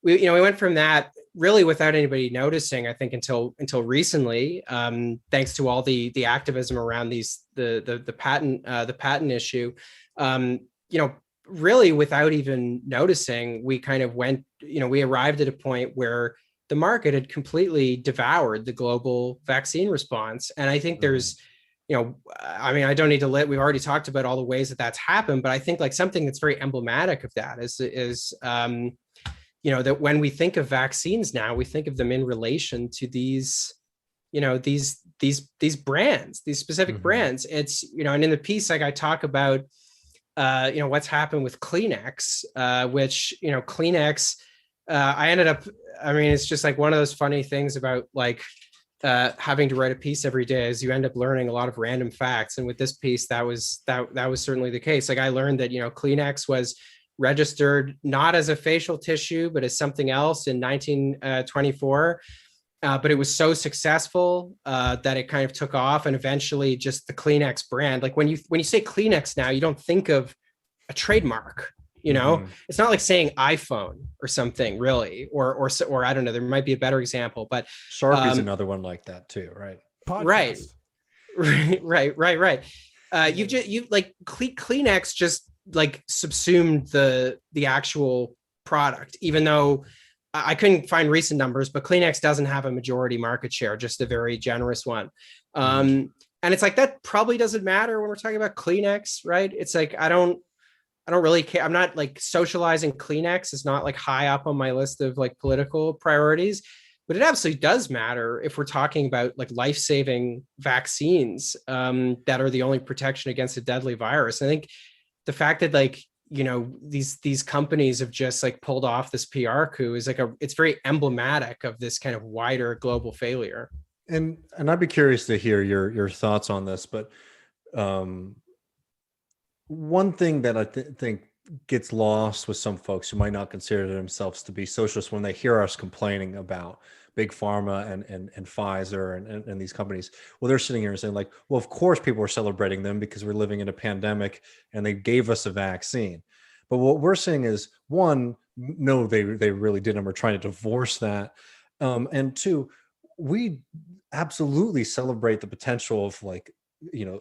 We went from that really without anybody noticing, I think, until recently, thanks to all the activism around the patent issue. Really without even noticing, we kind of we arrived at a point where the market had completely devoured the global vaccine response. And I think there's, I don't need to we've already talked about all the ways that that's happened, but I think like something that's very emblematic of that is that when we think of vaccines now, we think of them in relation to these brands, these specific brands. It's, and in the piece, like I talk about, what's happened with Kleenex, which, Kleenex, I ended up, it's just like one of those funny things about like having to write a piece every day is you end up learning a lot of random facts. And with this piece, that was certainly the case. Like I learned that, Kleenex was registered not as a facial tissue, but as something else in 1924. But it was so successful that it kind of took off, and eventually just the Kleenex brand. Like when you say Kleenex now, you don't think of a trademark. It's not like saying iPhone or something, really, or I don't know. There might be a better example, but Sharpie's another one like that too, right? Podcast. Right. You like Kleenex just like subsumed the actual product, even though I couldn't find recent numbers, but Kleenex doesn't have a majority market share, just a very generous one. And it's like, that probably doesn't matter when we're talking about Kleenex, right? It's like, I don't really care. I'm not like socializing Kleenex. It's not like high up on my list of like political priorities, but it absolutely does matter if we're talking about like life-saving vaccines that are the only protection against a deadly virus. I think the fact that like, these companies have just like pulled off this PR coup is like it's very emblematic of this kind of wider global failure. And I'd be curious to hear your thoughts on this, but one thing that I think gets lost with some folks who might not consider themselves to be socialists when they hear us complaining about big pharma and Pfizer and these companies. Well, they're sitting here and saying like, well, of course people are celebrating them because we're living in a pandemic and they gave us a vaccine. But what we're saying is, one, no, they really didn't. We're trying to divorce that. And two, we absolutely celebrate the potential of like,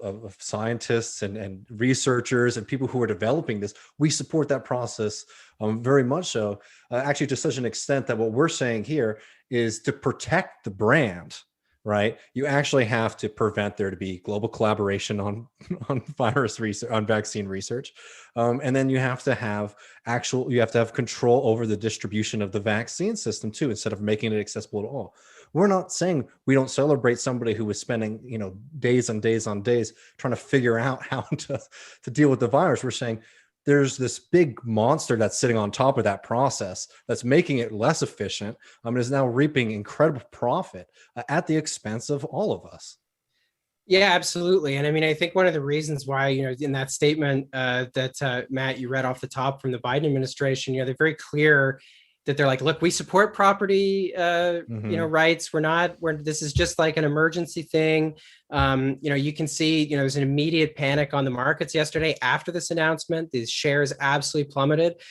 of scientists and researchers and people who are developing this. We support that process very much so, actually to such an extent that what we're saying here is to protect the brand, right? You actually have to prevent there to be global collaboration on virus research, on vaccine research. And then you have to have control over the distribution of the vaccine system too, instead of making it accessible at all. We're not saying we don't celebrate somebody who was spending, days and days on days trying to figure out how to deal with the virus. We're saying there's this big monster that's sitting on top of that process that's making it less efficient. Is now reaping incredible profit at the expense of all of us. Yeah, absolutely. And I mean, I think one of the reasons why, in that statement that Matt, you read off the top from the Biden administration, they're very clear that they're like, look, we support property, rights. This is just like an emergency thing. You can see, there's an immediate panic on the markets yesterday after this announcement. These shares absolutely plummeted.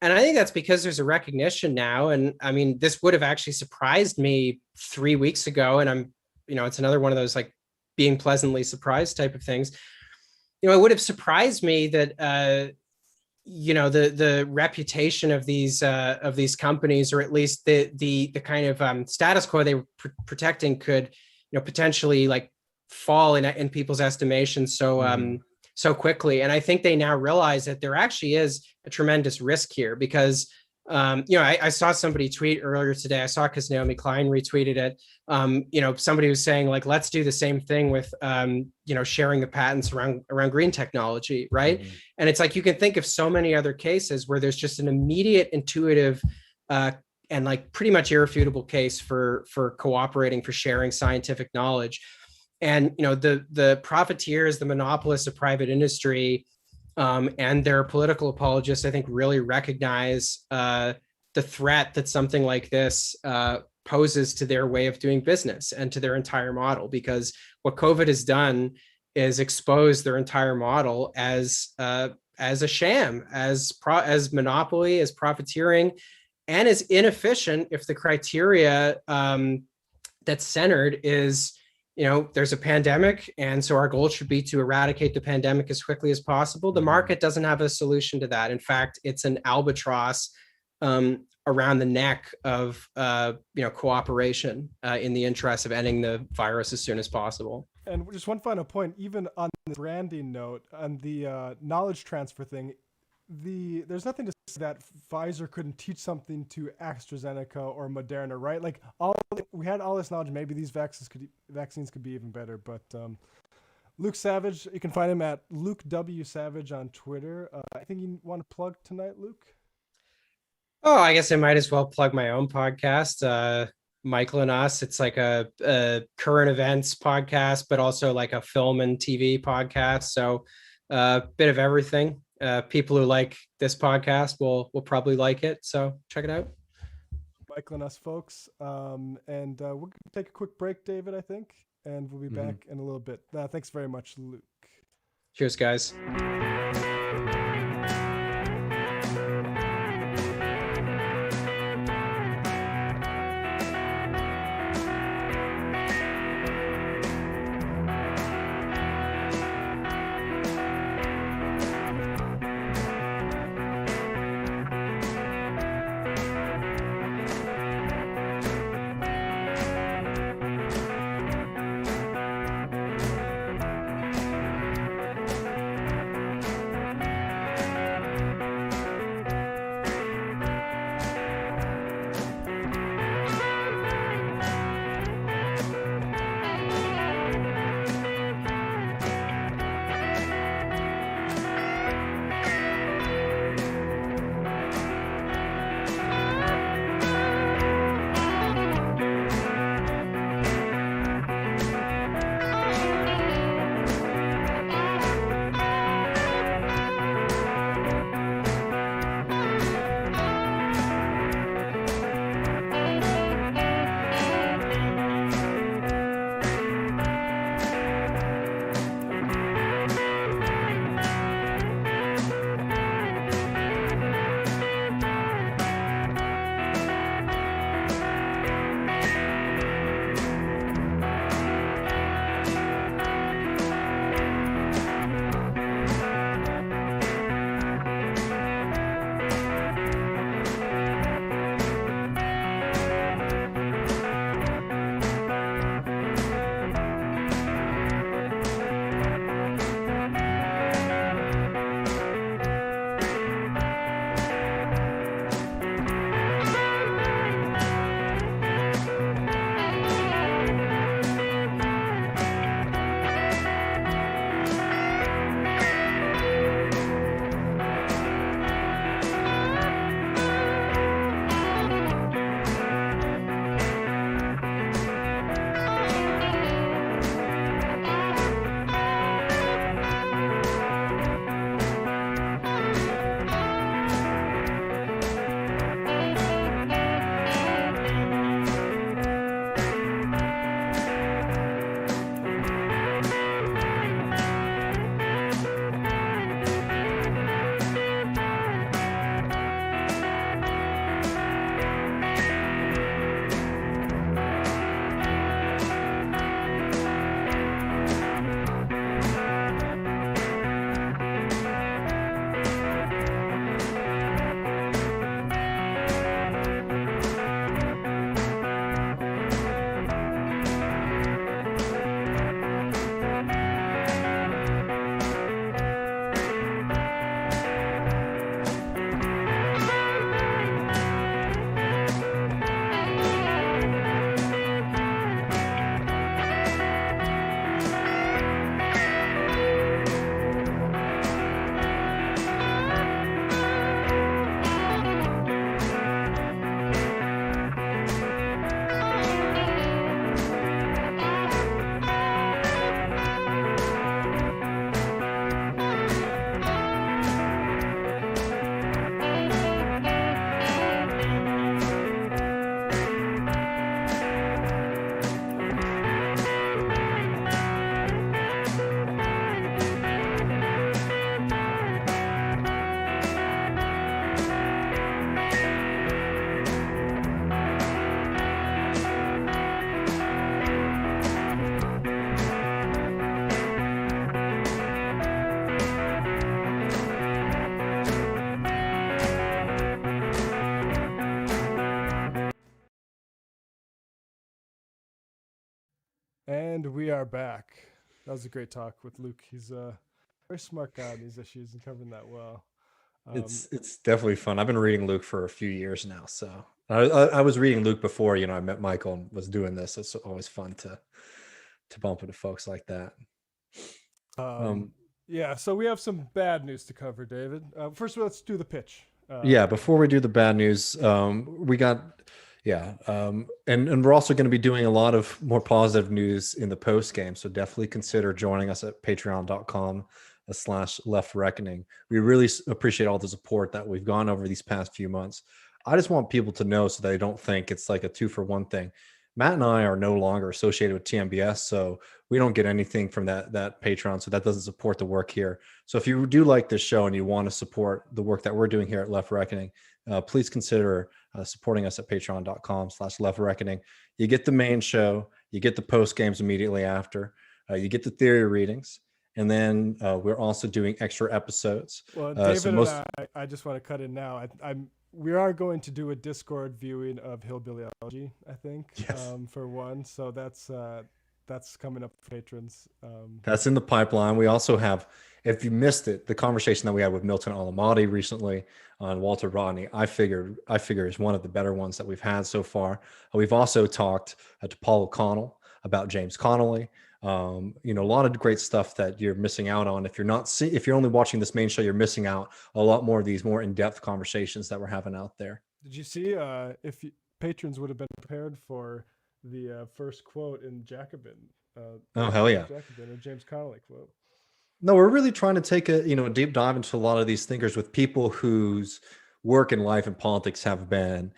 And I think that's because there's a recognition now. And I mean, this would have actually surprised me 3 weeks ago. And it's another one of those like being pleasantly surprised type of things. It would have surprised me that, the reputation of these companies, or at least the kind of status quo they were protecting, could potentially like fall in people's estimations so quickly. And I think they now realize that there actually is a tremendous risk here, because I saw somebody tweet earlier today. I saw because Naomi Klein retweeted it. Somebody was saying like, let's do the same thing with, sharing the patents around green technology, right? Mm-hmm. And it's like, you can think of so many other cases where there's just an immediate, intuitive, and like pretty much irrefutable case for cooperating, for sharing scientific knowledge. And, the profiteers, the monopolists of private industry, and their political apologists, I think, really recognize the threat that something like this poses to their way of doing business and to their entire model. Because what COVID has done is expose their entire model as a sham, as monopoly, as profiteering, and as inefficient if the criteria that's centered is, there's a pandemic, and so our goal should be to eradicate the pandemic as quickly as possible. The market doesn't have a solution to that. In fact, it's an albatross around the neck of cooperation in the interest of ending the virus as soon as possible. And just one final point, even on the branding note, on the knowledge transfer thing, there's nothing to say that Pfizer couldn't teach something to AstraZeneca or Moderna, right? Like we had all this knowledge. Maybe these vaccines could be even better. But Luke Savage, you can find him at Luke W Savage on Twitter. I think you want to plug tonight, Luke? Oh, I guess I might as well plug my own podcast, Michael and Us. It's like a current events podcast, but also like a film and TV podcast. So a bit of everything. People who like this podcast will probably like it. So check it out. Michael and Us, folks. And we're going to take a quick break, David, I think. And we'll be back in a little bit. Thanks very much, Luke. Cheers, guys. And we are back. That was a great talk with Luke. He's a very smart guy on these issues and covering that well. It's definitely fun. I've been reading Luke for a few years now, so I was reading Luke before I met Michael and was doing this. It's always fun to bump into folks like that. Yeah, so we have some bad news to cover, David. First, let's do the pitch. Yeah, before we do the bad news, we got and we're also going to be doing a lot of more positive news in the post game. So definitely consider joining us at patreon.com/left reckoning. We really appreciate all the support that we've gone over these past few months. I just want people to know so they don't think it's like a 2-for-1 thing. Matt and I are no longer associated with TMBS, so we don't get anything from that Patreon. So that doesn't support the work here. So if you do like this show and you want to support the work that we're doing here at Left Reckoning, please consider supporting us at patreon.com/left reckoning. You get the main show, you get the post games immediately after, you get the theory readings, and then we're also doing extra episodes. Well, David and I just want to cut in now. We are going to do a Discord viewing of Hillbilly Elegy, I think, yes. For one. So that's coming up for patrons. That's in the pipeline. We also have, if you missed it, the conversation that we had with Milton Alamati recently on Walter Rodney, I figure is one of the better ones that we've had so far. We've also talked to Paul O'Connell about James Connolly. A lot of great stuff that you're missing out on. If you're only watching this main show, you're missing out a lot more of these more in-depth conversations that we're having out there. Did you see patrons would have been prepared for the first quote in Jacobin? Oh, hell yeah. Jacobin, or James Connolly quote. No, we're really trying to take a deep dive into a lot of these thinkers with people whose work in life and politics have been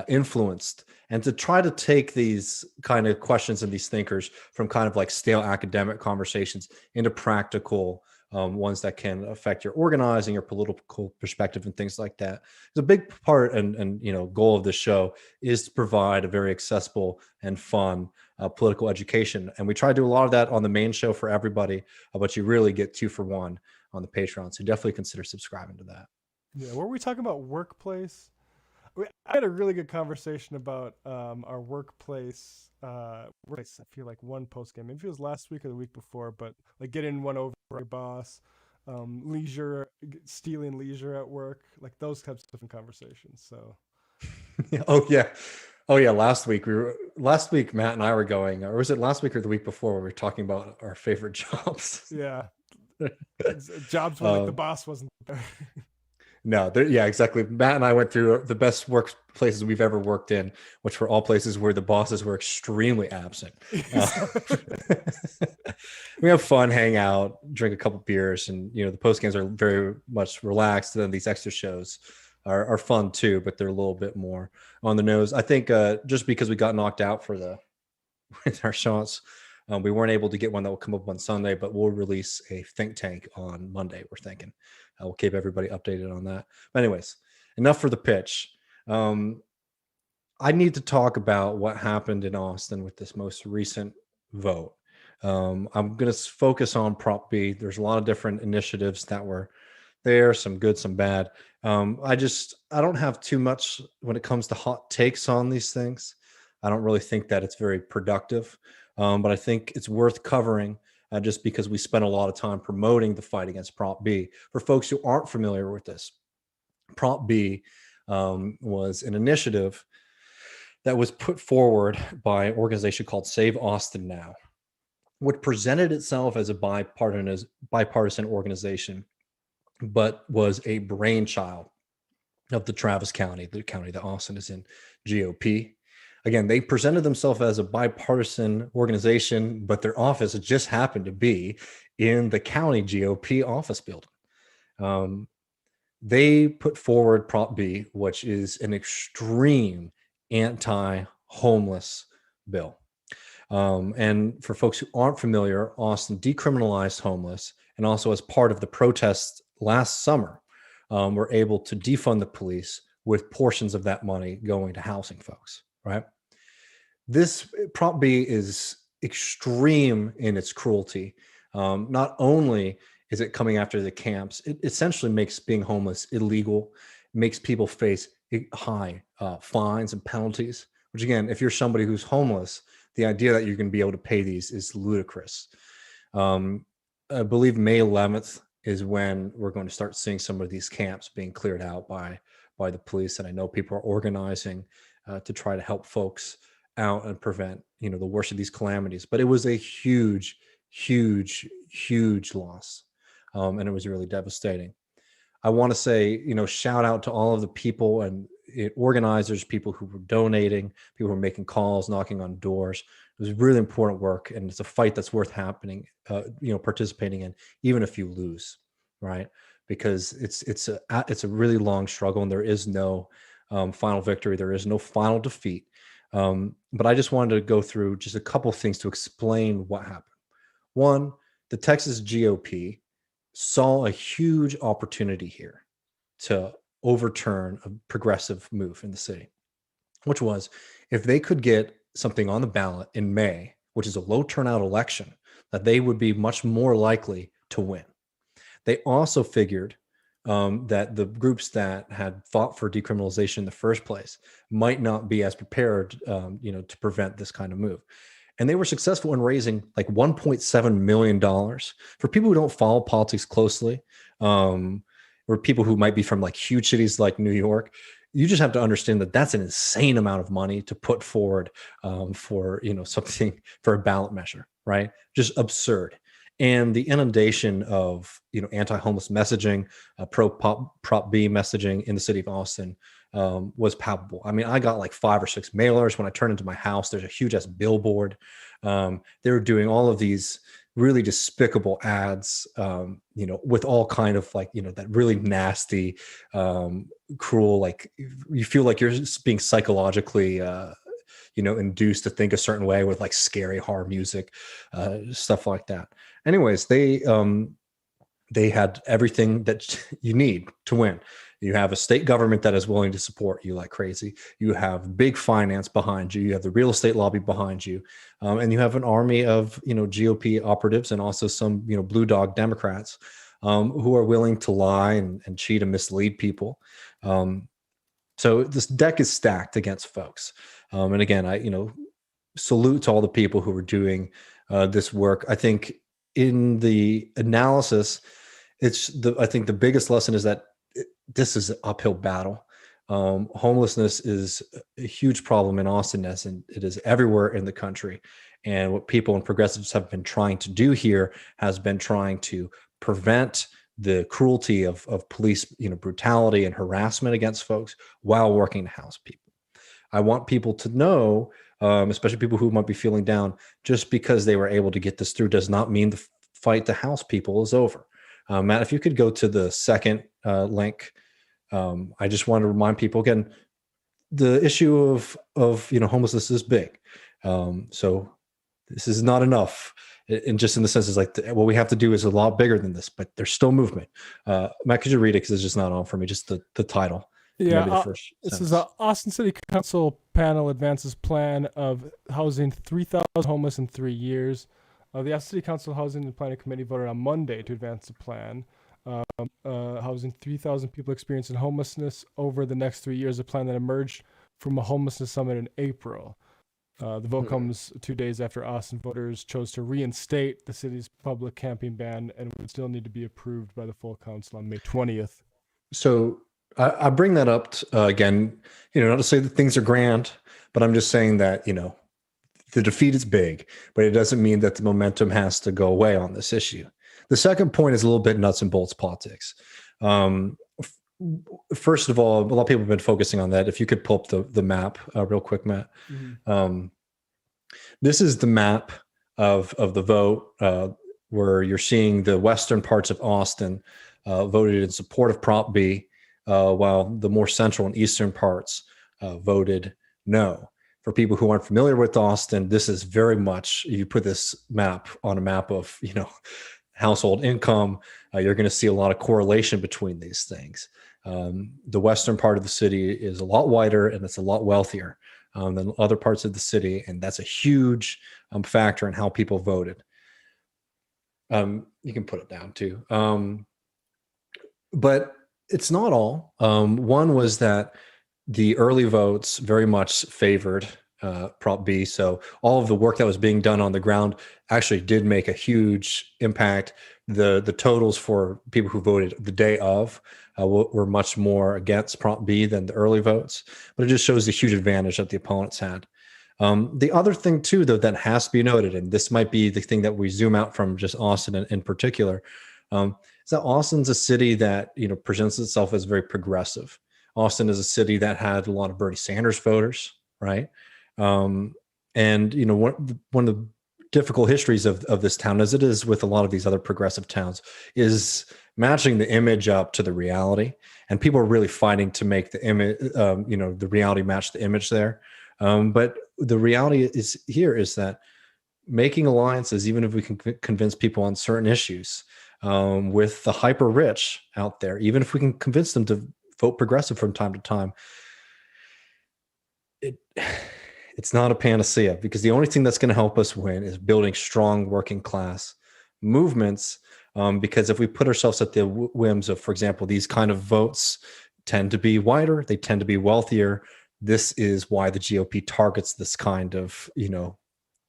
influenced, and to try to take these kind of questions and these thinkers from kind of like stale academic conversations into practical ones that can affect your organizing, your political perspective, and things like that. It's a big part and goal of this show is to provide a very accessible and fun political education. And we try to do a lot of that on the main show for everybody, but you really get 2-for-1 on the Patreon. So definitely consider subscribing to that. Yeah, were we talking about workplace? I had a really good conversation about our workplace. I feel like one post game, maybe it was last week or the week before, but like getting one over your boss, stealing leisure at work, like those types of different conversations. So, oh yeah. Last week Matt and I were going, or was it last week or the week before, we were talking about our favorite jobs? Yeah, jobs where like the boss wasn't there. No, yeah, exactly. Matt and I went through the best workplaces we've ever worked in, which were all places where the bosses were extremely absent. We have fun, hang out, drink a couple beers, and the post games are very much relaxed. And then these extra shows are fun too, but they're a little bit more on the nose. I think just because we got knocked out with our shots, we weren't able to get one that will come up on Sunday, but we'll release a think tank on Monday, we're thinking. We'll keep everybody updated on that. But anyways, enough for the pitch. I need to talk about what happened in Austin with this most recent vote. I'm going to focus on Prop B. There's a lot of different initiatives that were there, some good, some bad. I don't have too much when it comes to hot takes on these things. I don't really think that it's very productive, but I think it's worth covering just because we spent a lot of time promoting the fight against Prop B. For folks who aren't familiar with this, Prop B was an initiative that was put forward by an organization called Save Austin Now, which presented itself as a bipartisan organization, but was a brainchild of the Travis County, the county that Austin is in, GOP. Again, they presented themselves as a bipartisan organization, but their office just happened to be in the county GOP office building. They put forward Prop B, which is an extreme anti-homeless bill. And for folks who aren't familiar, Austin decriminalized homeless, and also as part of the protests last summer, were able to defund the police with portions of that money going to housing folks. Right. This Prop B is extreme in its cruelty. Not only is it coming after the camps, it essentially makes being homeless illegal, makes people face high fines and penalties, which again, if you're somebody who's homeless, the idea that you're going to be able to pay these is ludicrous. I believe May 11th is when we're going to start seeing some of these camps being cleared out by the police. And I know people are organizing to try to help folks out and prevent, the worst of these calamities. But it was a huge, huge, huge loss. And it was really devastating. I want to say, shout out to all of the people and organizers, people who were donating, people who were making calls, knocking on doors. It was really important work, and it's a fight that's worth participating in, even if you lose, right? Because it's a really long struggle, and there is no final victory, there is no final defeat. But I just wanted to go through just a couple of things to explain what happened. One, the Texas GOP saw a huge opportunity here to overturn a progressive move in the city, which was if they could get something on the ballot in May, which is a low turnout election, that they would be much more likely to win. They also figured that the groups that had fought for decriminalization in the first place might not be as prepared, to prevent this kind of move. And they were successful in raising like $1.7 million. For people who don't follow politics closely, or people who might be from like huge cities like New York, you just have to understand that that's an insane amount of money to put forward for something, for a ballot measure, right? Just absurd. And the inundation of anti-homeless messaging, Prop B messaging in the city of Austin was palpable. I mean, I got like 5 or 6 mailers when I turned into my house. There's a huge ass billboard. They were doing all of these really despicable ads, with all kind of like, that really nasty, cruel, like you feel like you're being psychologically, induced to think a certain way with like scary horror music, stuff like that. Anyways, they had everything that you need to win. You have a state government that is willing to support you like crazy. You have big finance behind you. You have the real estate lobby behind you. And you have an army of, GOP operatives and also some, blue dog Democrats who are willing to lie and cheat and mislead people. So this deck is stacked against folks. And again, I, salute to all the people who are doing this work. I think in the analysis, I think the biggest lesson is that this is an uphill battle. Homelessness is a huge problem in Austin, as it is everywhere in the country. And what people and progressives have been trying to do here has been trying to prevent the cruelty of police, brutality and harassment against folks while working to house people. I want people to know, especially people who might be feeling down, just because they were able to get this through does not mean the fight to house people is over. Matt, if you could go to the second link. I just want to remind people again, the issue of homelessness is big. So this is not enough. And just in the sense is like what we have to do is a lot bigger than this, but there's still movement. Matt, could you read it because it's just not on for me? Just the title. Yeah, this is the Austin City Council panel advances plan of housing 3,000 homeless in 3 years. The Austin City Council Housing and Planning Committee voted on Monday to advance the plan. Housing 3,000 people experiencing homelessness over the next 3 years, a plan that emerged from a homelessness summit in April. The vote comes 2 days after Austin voters chose to reinstate the city's public camping ban and would still need to be approved by the full council on May 20th. So I bring that up again, not to say that things are grand, but I'm just saying that, the defeat is big, but it doesn't mean that the momentum has to go away on this issue. The second point is a little bit nuts and bolts politics. First of all, a lot of people have been focusing on that. If you could pull up the map real quick, Matt. Mm-hmm. This is the map of the vote where you're seeing the western parts of Austin voted in support of Prop B, while the more central and eastern parts voted no. For people who aren't familiar with Austin, this is very much, you put this map on a map of, household income, you're going to see a lot of correlation between these things. The western part of the city is a lot whiter and it's a lot wealthier than other parts of the city. And that's a huge factor in how people voted. You can put it down too. But it's not all. One was that the early votes very much favored Prop B. So all of the work that was being done on the ground actually did make a huge impact. The totals for people who voted the day of were much more against Prop B than the early votes, but it just shows the huge advantage that the opponents had. The other thing too, though, that has to be noted, and this might be the thing that we zoom out from just Austin in particular, is that Austin's a city that, you know, presents itself as very progressive. Austin is a city that had a lot of Bernie Sanders voters, right? And you know, one of the difficult histories of this town, as it is with a lot of these other progressive towns, is matching the image up to the reality. And people are really fighting to make the image, you know, the reality match the image there. But the reality is that making alliances, even if we can convince people on certain issues, with the hyper rich out there, even if we can convince them to vote progressive from time to time, it's not a panacea, because the only thing that's going to help us win is building strong working class movements. Because if we put ourselves at the whims of, for example, these kind of votes tend to be wider, they tend to be wealthier. This is why the GOP targets this kind of, you know,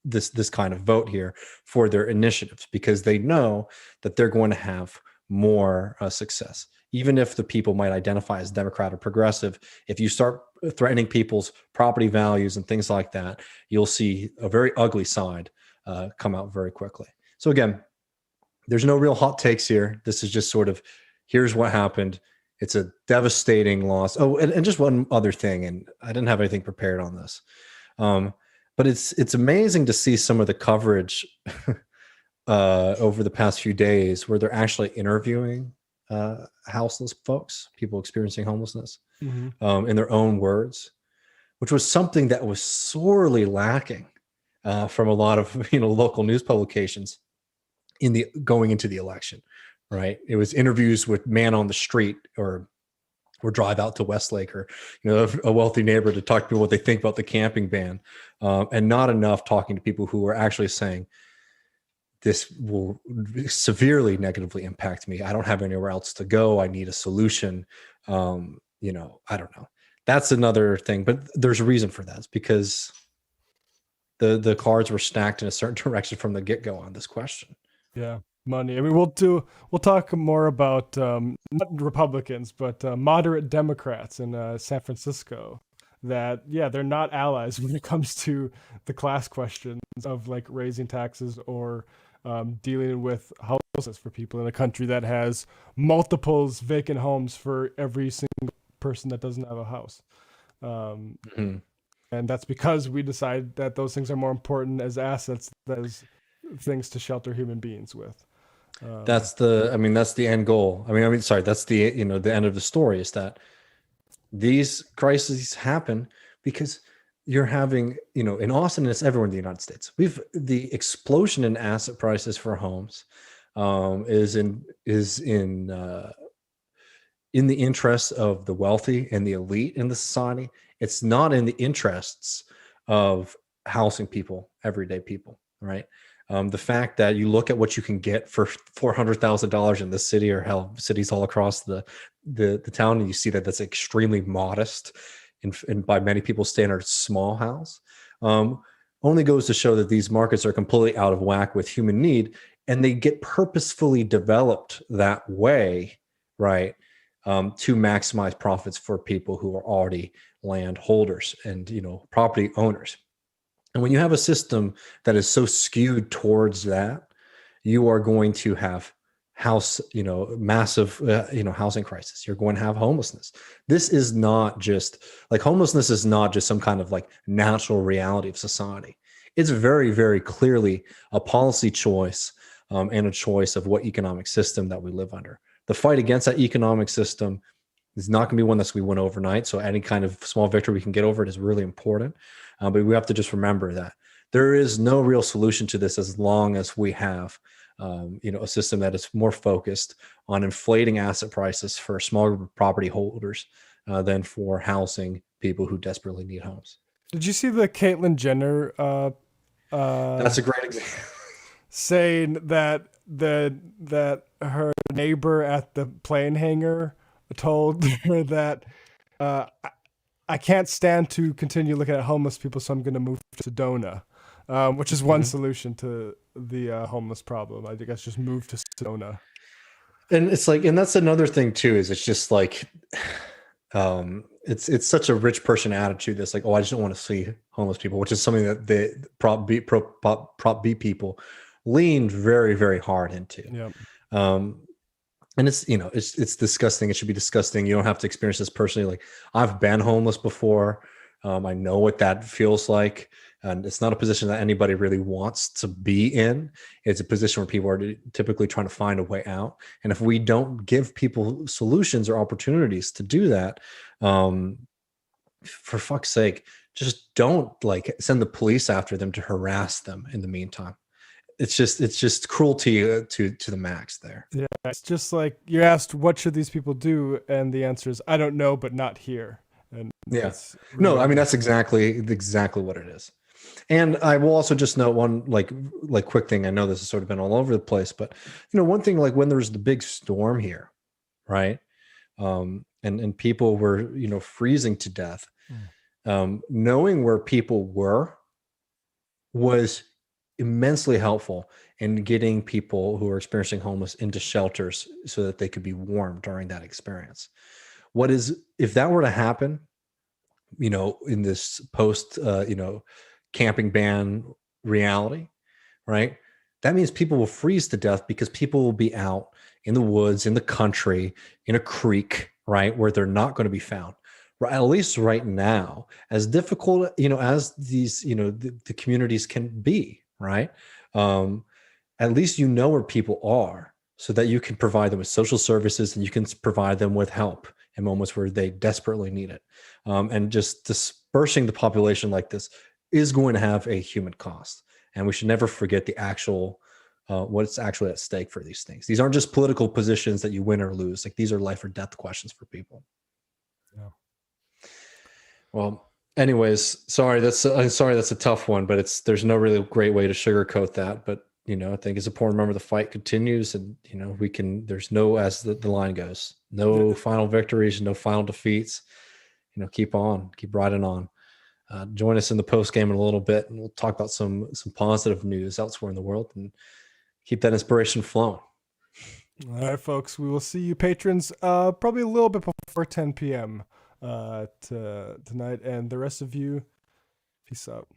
this kind of vote here for their initiatives, because they know that they're going to have more success. Even if the people might identify as Democrat or progressive, if you start threatening people's property values and things like that, you'll see a very ugly side come out very quickly. So again, there's no real hot takes here. This is just sort of, here's what happened. It's a devastating loss. Oh, and just one other thing, and I didn't have anything prepared on this, but it's amazing to see some of the coverage over the past few days where they're actually interviewing houseless folks, people experiencing homelessness, in their own words, which was something that was sorely lacking from a lot of, you know, local news publications going into the election. Right. It was interviews with man on the street, or drive out to Westlake, or, you know, a wealthy neighbor to talk to people what they think about the camping ban, and not enough talking to people who are actually saying, this will severely negatively impact me. I don't have anywhere else to go. I need a solution. You know, I don't know. That's another thing, but there's a reason for that. It's because the cards were stacked in a certain direction from the get-go on this question. Yeah. Money. I mean, we'll talk more about not Republicans, but moderate Democrats in San Francisco. That, yeah, they're not allies when it comes to the class questions of like raising taxes or dealing with houselessness for people in a country that has multiples vacant homes for every single person that doesn't have a house. And that's because we decide that those things are more important as assets than as things to shelter human beings with. That's the end goal. That's the, you know, the end of the story, is that these crises happen because you're having, you know, in Austin, and it's everywhere in the United States, the explosion in asset prices for homes is in the interests of the wealthy and the elite in the society. It's not in the interests of housing people, everyday people, right? The fact that you look at what you can get for $400,000 in this city, or hell, cities all across the town, and you see that that's extremely modest, and by many people's standards, small house, only goes to show that these markets are completely out of whack with human need, and they get purposefully developed that way, right, to maximize profits for people who are already land holders and, you know, property owners. And when you have a system that is so skewed towards that, you are going to have massive, housing crisis. You're going to have homelessness. This is not just like, homelessness is not just some kind of like natural reality of society. It's very, very clearly a policy choice, and a choice of what economic system that we live under. The fight against that economic system is not going to be one that's we win overnight. So any kind of small victory we can get over it is really important. But we have to just remember that there is no real solution to this as long as we have, a system that is more focused on inflating asset prices for smaller property holders than for housing people who desperately need homes. Did you see the Caitlyn Jenner? That's a great example. Saying that that her neighbor at the plane hangar told her that I can't stand to continue looking at homeless people, so I'm going to move to Sedona, which is one solution to the homeless problem. I think I just move to Sedona. And it's like, and that's another thing too, is it's just like, it's such a rich person attitude that's like, oh, I just don't want to see homeless people, which is something that the Prop B people leaned very, very hard into. Yeah. And it's, you know, it's disgusting. It should be disgusting. You don't have to experience this personally. Like, I've been homeless before. I know what that feels like. And it's not a position that anybody really wants to be in. It's a position where people are typically trying to find a way out. And if we don't give people solutions or opportunities to do that, for fuck's sake, just don't like send the police after them to harass them in the meantime. It's just cruelty to the max there. Yeah. It's just like you asked, what should these people do? And the answer is, I don't know, but not here. And yeah, no, I mean, that's exactly what it is. And I will also just note one like quick thing. I know this has sort of been all over the place, but you know, one thing, like when there's the big storm here, right? And people were, you know, freezing to death. Knowing where people were was immensely helpful in getting people who are experiencing homeless into shelters so that they could be warm during that experience. If that were to happen, you know, in this post, you know, camping ban reality, right? That means people will freeze to death because people will be out in the woods, in the country, in a creek, right? Where they're not going to be found. At least right now, as difficult, you know, as these, you know, the communities can be, right? At least you know where people are so that you can provide them with social services and you can provide them with help in moments where they desperately need it. And just dispersing the population like this is going to have a human cost. And we should never forget the actual, what's actually at stake for these things. These aren't just political positions that you win or lose. Like, these are life or death questions for people. Yeah. Well, anyways, sorry that's a tough one, but there's no really great way to sugarcoat that. But you know, I think it's important to remember the fight continues, and you know, there's no, as the line goes, no final victories, no final defeats. You know, keep riding on. Join us in the post game in a little bit, and we'll talk about some positive news elsewhere in the world, and keep that inspiration flowing. All right, folks. We will see you patrons probably a little bit before 10 p.m. Tonight, and the rest of you, peace out.